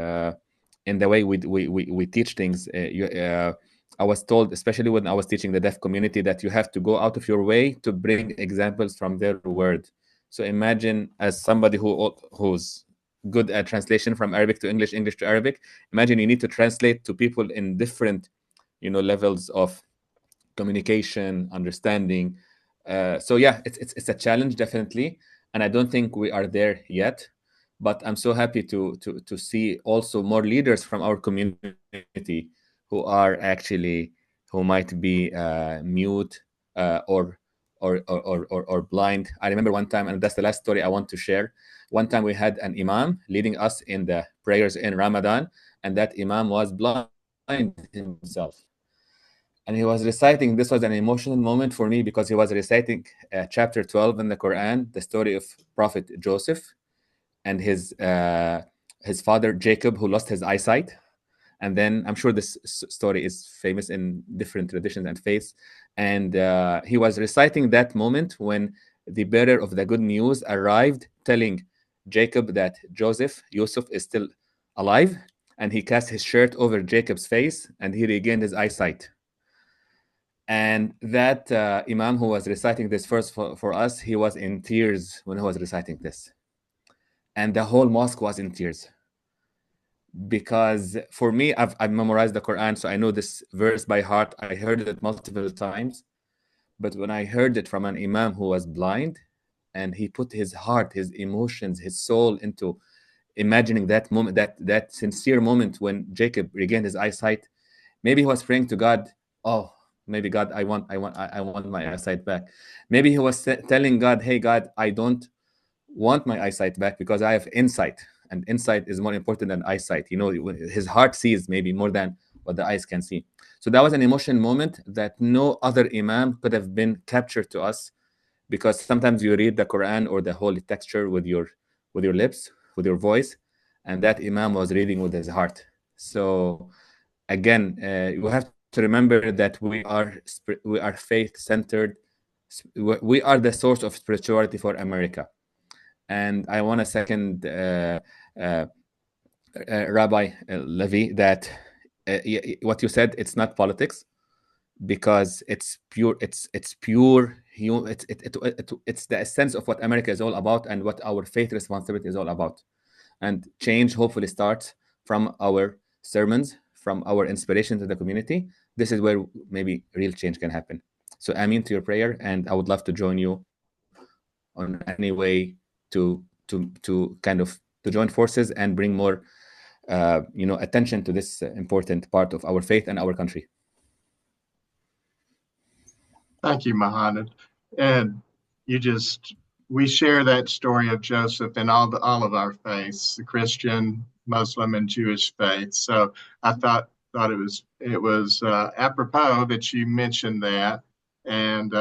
in the way we teach things, I was told, especially when I was teaching the deaf community, that you have to go out of your way to bring examples from their word. So imagine, as somebody who's good at translation from Arabic to English, English to Arabic, imagine you need to translate to people in different levels of communication, understanding. So yeah, it's a challenge, definitely, and I don't think we are there yet. But I'm so happy to see also more leaders from our community who might be mute, or blind. I remember one time, and that's the last story I want to share. One time we had an imam leading us in the prayers in Ramadan, and that imam was blind himself. And he was reciting, this was an emotional moment for me, because he was reciting chapter 12 in the Quran, the story of Prophet Joseph and his father Jacob, who lost his eyesight. And then I'm sure this story is famous in different traditions and faiths. And he was reciting that moment when the bearer of the good news arrived, telling Jacob that Yusuf is still alive. And he cast his shirt over Jacob's face, and he regained his eyesight. And that imam who was reciting this verse for us, he was in tears when he was reciting this. And the whole mosque was in tears. Because for me, I've memorized the Quran, so I know this verse by heart. I heard it multiple times. But when I heard it from an imam who was blind, and he put his heart, his emotions, his soul into imagining that moment, that sincere moment when Jacob regained his eyesight, maybe he was praying to God, oh, maybe God, I want my eyesight back. Maybe he was telling God, hey God, I don't want my eyesight back because I have insight, and insight is more important than eyesight. His heart sees maybe more than what the eyes can see. So that was an emotional moment that no other imam could have been captured to us, because sometimes you read the Quran or the holy texture with your lips, with your voice, and that imam was reading with his heart. So again, you have to remember that we are faith-centered. We are the source of spirituality for America. And I want to second Rabbi Levy, that what you said, it's not politics, because it's pure. It's the essence of what America is all about, and what our faith responsibility is all about. And change hopefully starts from our sermons, from our inspiration to the community. This is where maybe real change can happen. So amen to your prayer, and I would love to join you on any way to join forces and bring more attention to this important part of our faith and our country. Thank you, Mohannad. And we share that story of Joseph in all of our faiths, the Christian, Muslim, and Jewish faith. So I thought it was apropos that you mentioned that, and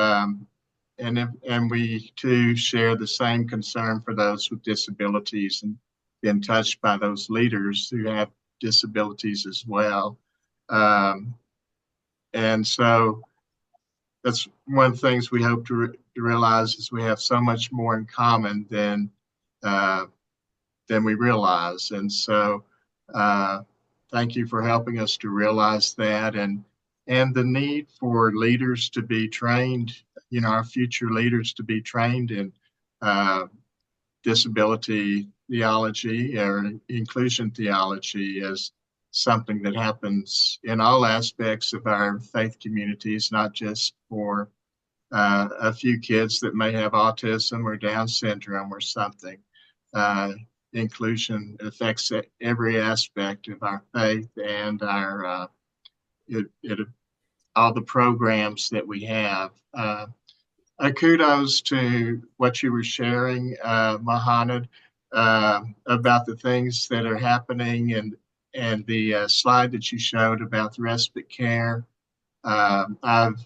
we too share the same concern for those with disabilities, and been touched by those leaders who have disabilities as well. And so that's one of the things we hope to realize, is we have so much more in common than we realize. And so thank you for helping us to realize that, and the need for leaders to be trained, our future leaders to be trained in disability theology or inclusion theology as something that happens in all aspects of our faith communities, not just for a few kids that may have autism or Down syndrome or something. Inclusion affects every aspect of our faith and our all the programs that we have. Kudos to what you were sharing, Mohannad, about the things that are happening, and the slide that you showed about the respite care, and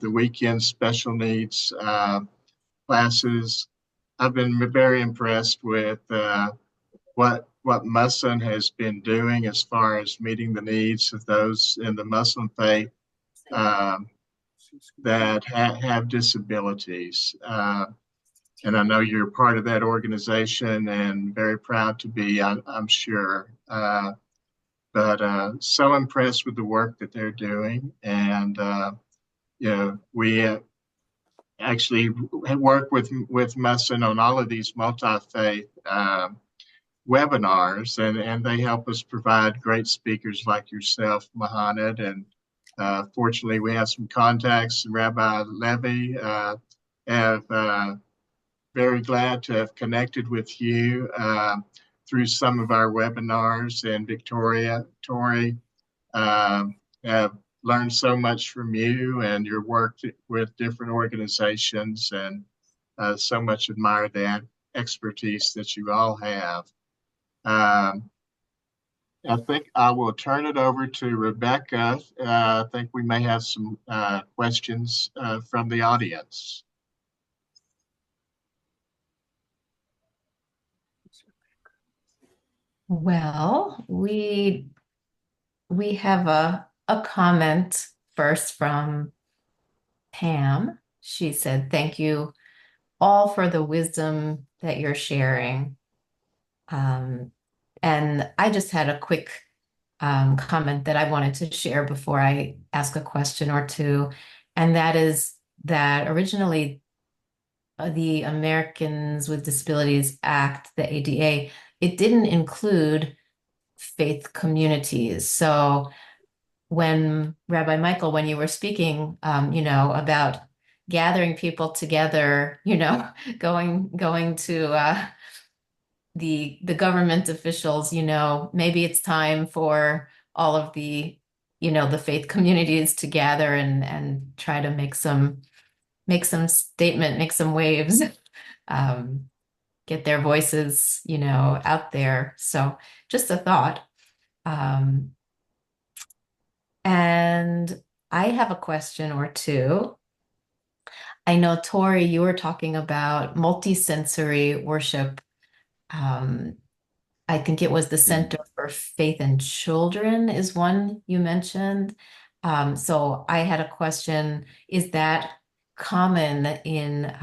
the weekend special needs classes. I've been very impressed with what Muslim has been doing as far as meeting the needs of those in the Muslim faith um, that have disabilities. And I know you're part of that organization and very proud to be, I'm sure. But so impressed with the work that they're doing. And, we actually work with Musson on all of these multi-faith webinars, and they help us provide great speakers like yourself, Mohannad. And fortunately, we have some contacts. Rabbi Levy have very glad to have connected with you through some of our webinars, and Tori, have learned so much from you and your work with different organizations, and so much admire that expertise that you all have. I think I will turn it over to Rebecca. I think we may have some questions from the audience. Well, we have a comment first from Pam. She said, "Thank you all for the wisdom that you're sharing." And I just had a quick comment that I wanted to share before I ask a question or two. And that is that originally the Americans with Disabilities Act, the ADA, it didn't include faith communities. So when Rabbi Michael, when you were speaking, about gathering people together, going to the government officials, maybe it's time for all of the faith communities to gather and try to make some statement, make some waves, get their voices, out there. So just a thought. And I have a question or two. I know, Tori, you were talking about multisensory worship. I think it was the Center for Faith and Children is one you mentioned. So I had a question, is that common in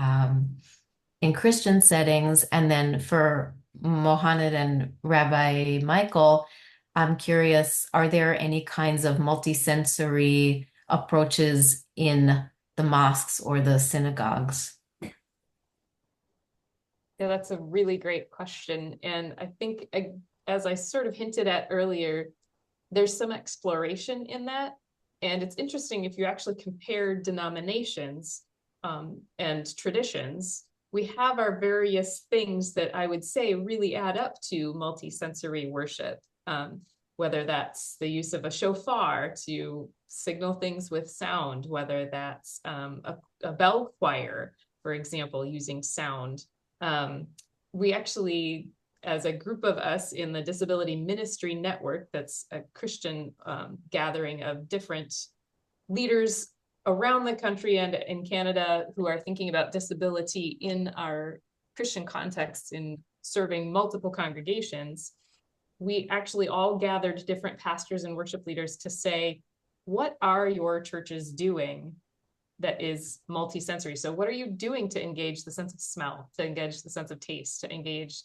Christian settings? And then for Mohannad and Rabbi Michael, I'm curious, are there any kinds of multisensory approaches in the mosques or the synagogues? Yeah, that's a really great question. And I think, as I sort of hinted at earlier, there's some exploration in that. And it's interesting if you actually compare denominations and traditions, we have our various things that I would say really add up to multisensory worship, whether that's the use of a shofar to signal things with sound, whether that's a bell choir, for example, using sound. We actually, as a group of us in the Disability Ministry Network, that's a Christian gathering of different leaders around the country and in Canada who are thinking about disability in our Christian context in serving multiple congregations, we actually all gathered different pastors and worship leaders to say, what are your churches doing that is multisensory? So what are you doing to engage the sense of smell, to engage the sense of taste, to engage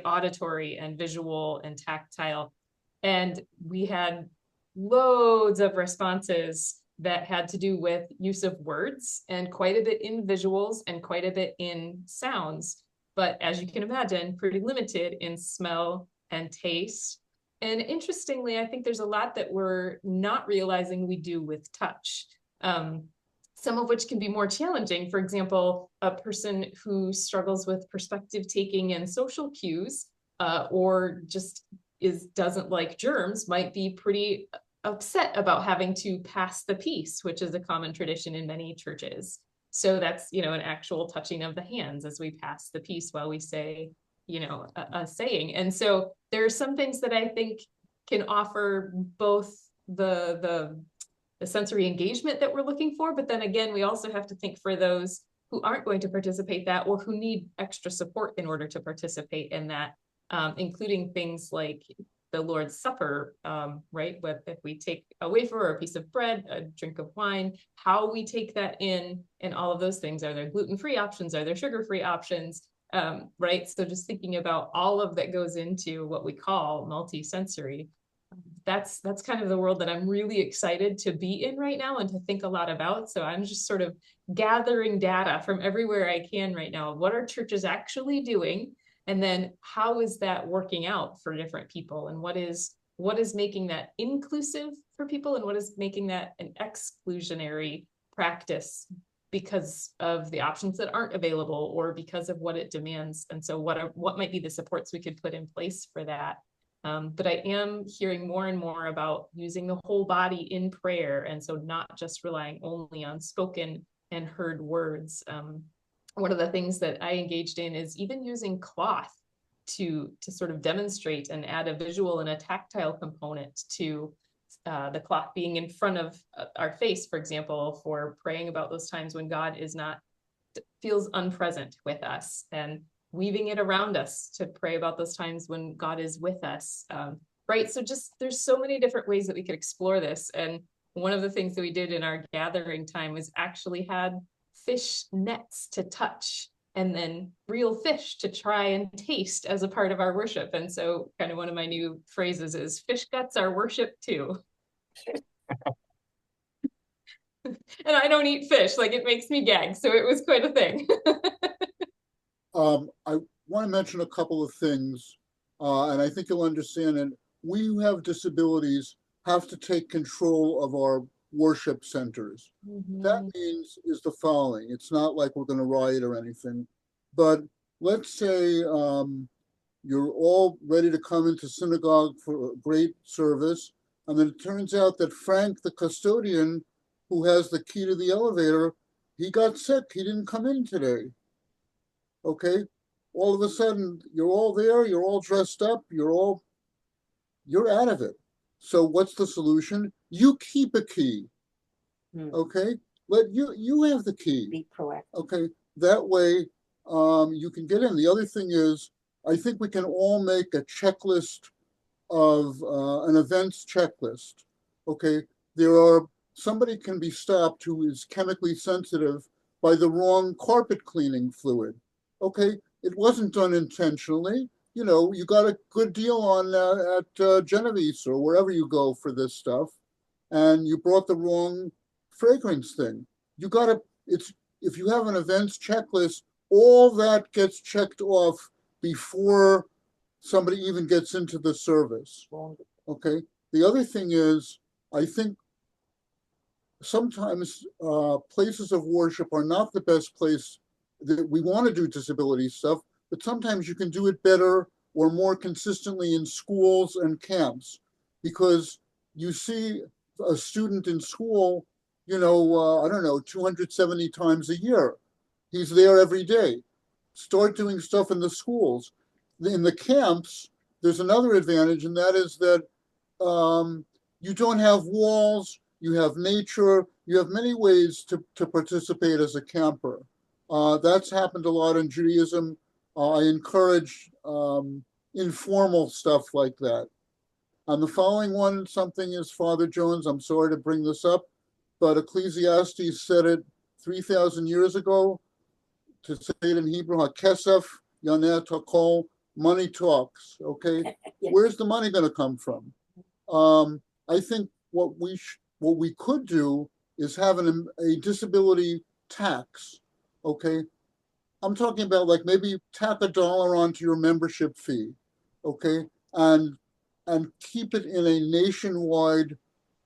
auditory and visual and tactile? And we had loads of responses that had to do with use of words, and quite a bit in visuals and quite a bit in sounds. But as you can imagine, pretty limited in smell and taste. And interestingly, I think there's a lot that we're not realizing we do with touch. Some of which can be more challenging. For example, a person who struggles with perspective taking and social cues, or just doesn't like germs, might be pretty upset about having to pass the peace, which is a common tradition in many churches. So that's, an actual touching of the hands as we pass the peace while we say, a saying. And so there are some things that I think can offer both the sensory engagement that we're looking for, but then again, we also have to think for those who aren't going to participate that, or who need extra support in order to participate in that, including things like the Lord's Supper, right? If we take a wafer or a piece of bread, a drink of wine, how we take that in, and all of those things. Are there gluten-free options? Are there sugar-free options? Right? So just thinking about all of that goes into what we call multi-sensory. That's kind of the world that I'm really excited to be in right now and to think a lot about. So I'm just sort of gathering data from everywhere I can right now. What are churches actually doing? And then how is that working out for different people? And what is making that inclusive for people? And what is making that an exclusionary practice because of the options that aren't available or because of what it demands? And so what might be the supports we could put in place for that? But I am hearing more and more about using the whole body in prayer. And so not just relying only on spoken and heard words. One of the things that I engaged in is even using cloth to sort of demonstrate and add a visual and a tactile component to the cloth being in front of our face, for example, for praying about those times when God feels unpresent with us, and weaving it around us to pray about those times when God is with us. Right. So just there's so many different ways that we could explore this. And one of the things that we did in our gathering time was actually had fish nets to touch and then real fish to try and taste as a part of our worship. And so kind of one of my new phrases is fish guts are worship too. And I don't eat fish, like it makes me gag. So it was quite a thing. I want to mention a couple of things, and I think you'll understand it. We who have disabilities have to take control of our worship centers. That means is the following. It's not like we're going to riot or anything, but let's say you're all ready to come into synagogue for a great service, and then it turns out that Frank, the custodian, who has the key to the elevator, he got sick. He didn't come in today. Okay, all of a sudden you're all there, you're all dressed up, you're out of it. So what's the solution? You keep a key. Okay, let you have the key. Be proactive. Okay, that way you can get in. The other thing is, I think we can all make a checklist of an events checklist. Okay, somebody can be stopped who is chemically sensitive by the wrong carpet cleaning fluid. Okay, it wasn't done intentionally. You know, you got a good deal on at Genevieve's or wherever you go for this stuff, and you brought the wrong fragrance thing. If you have an events checklist, all that gets checked off before somebody even gets into the service. Okay. The other thing is, I think sometimes places of worship are not the best place that we want to do disability stuff, but sometimes you can do it better or more consistently in schools and camps, because you see a student in school, I don't know, 270 times a year. He's there every day. Start doing stuff in the schools. In the camps, there's another advantage, and that is that you don't have walls, you have nature, you have many ways to participate as a camper. That's happened a lot in Judaism. I encourage informal stuff like that. On the following one, something is Father Jones. I'm sorry to bring this up, but Ecclesiastes said it 3,000 years ago. To say it in Hebrew, HaKesef Yanet HaKol, money talks. Okay, Yes. Where's the money going to come from? I think what we could do is have a disability tax. Okay, I'm talking about like maybe tack $1 onto your membership fee. Okay, and keep it in a nationwide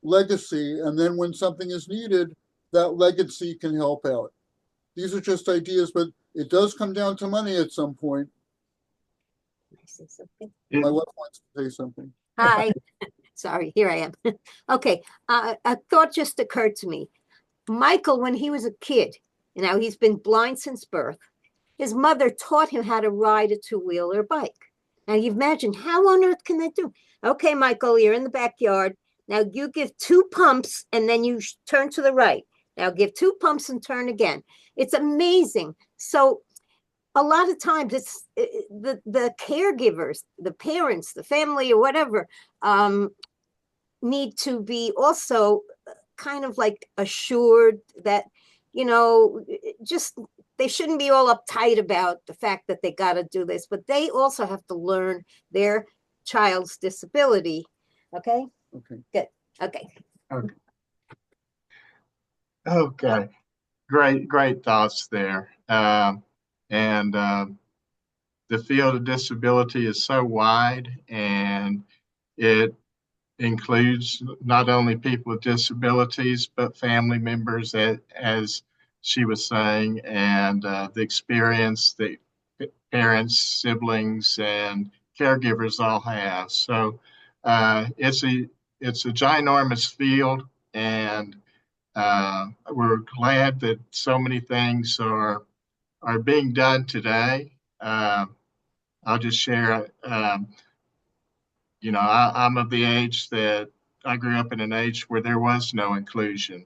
legacy, and then when something is needed, that legacy can help out. These are just ideas, but it does come down to money at some point. Can I say something? My wife wants to say something. Hi. Sorry, here I am. Okay, a thought just occurred to me. Michael, when he was a kid, he's been blind since birth, his mother taught him how to ride a two-wheeler bike. Now you imagine, how on earth can they do? Okay, Michael, you're in the backyard. Now you give 2 pumps and then you turn to the right. Now give 2 pumps and turn again. It's amazing. So a lot of times it's the caregivers, the parents, the family, or whatever, need to be also kind of like assured that, just they shouldn't be all uptight about the fact that they got to do this, but they also have to learn their child's disability. Okay. Okay. Good. Okay. Okay. Okay. Great thoughts there. And the field of disability is so wide, and it includes not only people with disabilities, but family members, as she was saying, and the experience that parents, siblings, and caregivers all have. So it's a ginormous field, and we're glad that so many things are being done today. I'll just share. I'm of the age that I grew up in an age where there was no inclusion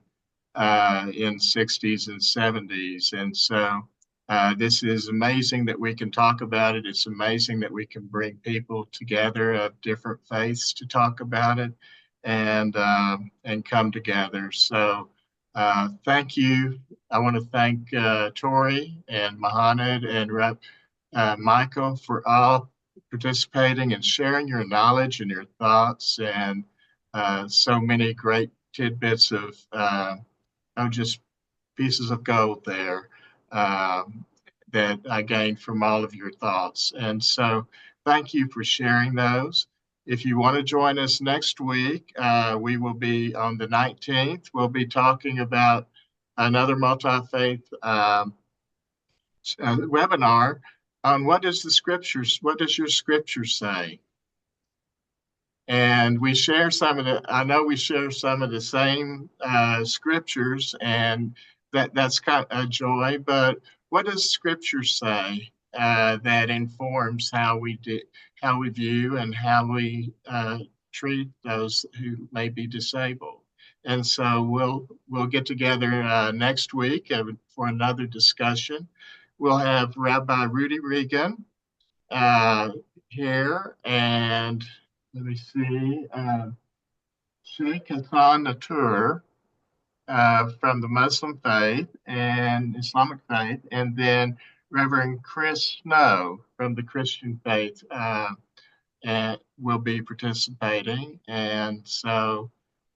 in 60s and 70s. And so this is amazing that we can talk about it. It's amazing that we can bring people together of different faiths to talk about it and come together. So thank you. I want to thank Tori and Mohannad and Michael for all participating and sharing your knowledge and your thoughts, and so many great tidbits of just pieces of gold there that I gained from all of your thoughts. And so thank you for sharing those. If you want to join us next week, we will be on the 19th. We'll be talking about another multi-faith webinar on what does your scripture say? And I know we share some of the same scriptures, and that's kind of a joy, but what does scripture say that informs how we view and how we treat those who may be disabled? And so we'll get together next week for another discussion. We'll have Rabbi Rudy Regan here, and let me see, Sheikh Hassan Natur from the Muslim faith and Islamic faith, and then Reverend Chris Snow from the Christian faith and will be participating. And so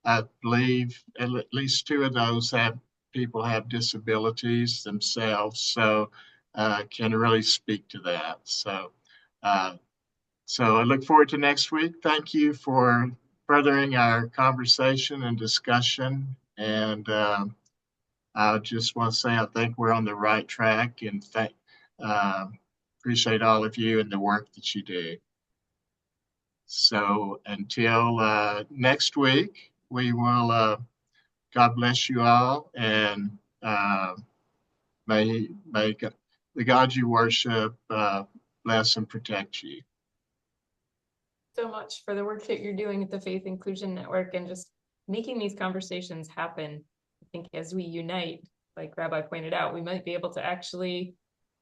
I believe at least two of those people have disabilities themselves, so can really speak to that. So I look forward to next week. Thank you for furthering our conversation and discussion. And I just want to say I think we're on the right track, and appreciate all of you and the work that you do. So until next week, we will, God bless you all, and may the God you worship bless and protect you. So much for the work that you're doing at the Faith Inclusion Network and just making these conversations happen. I think as we unite, like Rabbi pointed out, we might be able to actually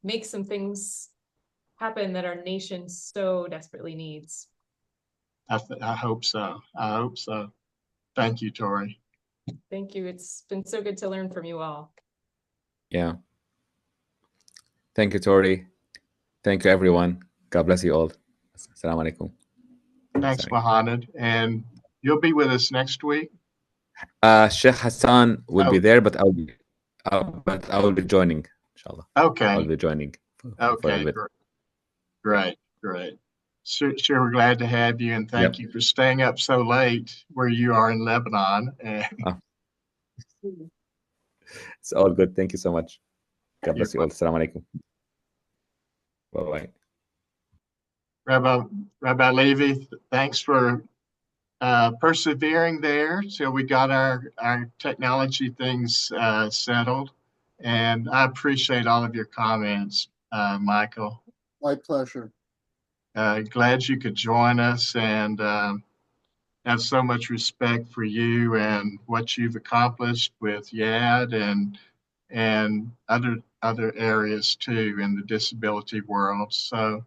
make some things happen that our nation so desperately needs. I hope so. I hope so. Thank you, Tori. Thank you. It's been so good to learn from you all. Yeah. Thank you, Tori. Thank you, everyone. God bless you all. Assalamu alaikum. Thanks, Mohannad. And you'll be with us next week? Sheikh Hassan will be there, but I will be joining, inshallah. Okay. I'll be joining. Okay, great. Sure, we're glad to have you, and thank you for staying up so late where you are in Lebanon. It's all good. Thank you so much. God bless you all. Assalamu alaikum. Bye-bye. Rabbi Levy, thanks for persevering there till we got our technology things settled. And I appreciate all of your comments, Michael. My pleasure. Glad you could join us, and have so much respect for you and what you've accomplished with YAD, and and other areas too in the disability world. So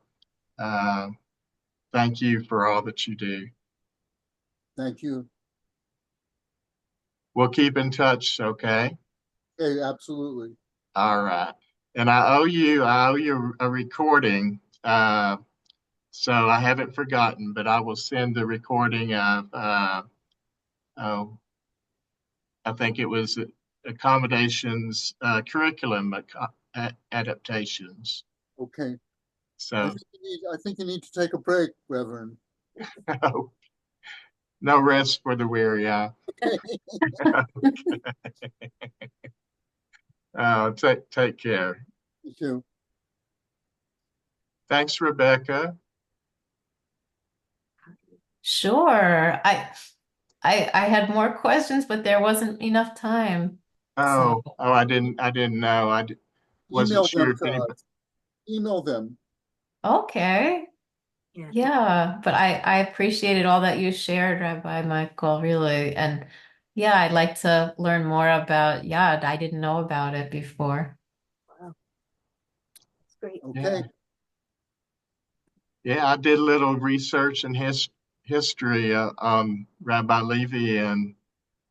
thank you for all that you do. Thank you. We'll keep in touch, okay? Okay, absolutely. All right. And I owe you a recording. So I haven't forgotten, but I will send the recording of oh, I think it was accommodations curriculum adaptations. Okay. So I think you need to take a break, Reverend. no rest for the weary. Take care. You too. Thanks, Rebecca. Sure. I had more questions, but there wasn't enough time. So I didn't know. Wasn't Email sure them if to anybody. us. Email them. okay. Yeah, but I appreciated all that you shared, Rabbi Michael, really. And yeah, I'd like to learn more about Yad. I didn't know about it before. Wow. That's great. Okay. Yeah, I did a little research and history on Rabbi Levy, and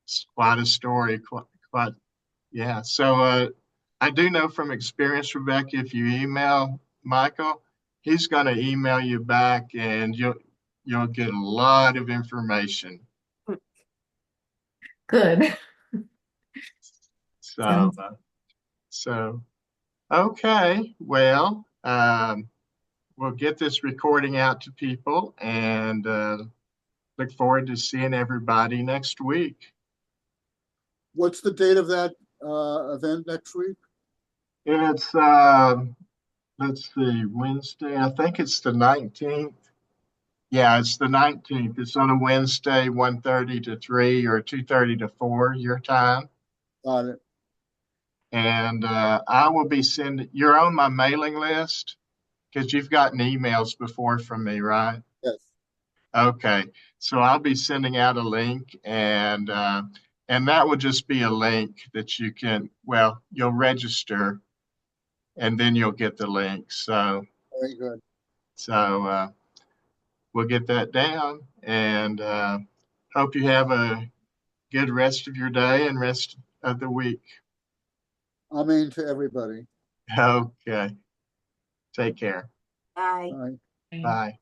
it's quite a story. Quite yeah. So I do know from experience, Rebecca, if you email Michael, he's going to email you back, and you'll get a lot of information. Good. So okay, well, we'll get this recording out to people, and look forward to seeing everybody next week. What's the date of that event next week? It's let's see, Wednesday. I think it's the 19th. Yeah, it's the 19th. It's on a Wednesday, 1:30 to 3 or 2:30 to 4 your time. Got it. And I will be sending, you're on my mailing list because you've gotten emails before from me, right? Yes. Okay. So I'll be sending out a link, and that will just be a link that you can, well, you'll register and then you'll get the link. So Very good. We'll get that down, and hope you have a good rest of your day and rest of the week. Amen to everybody. Okay. Take care. Bye. Bye. Bye.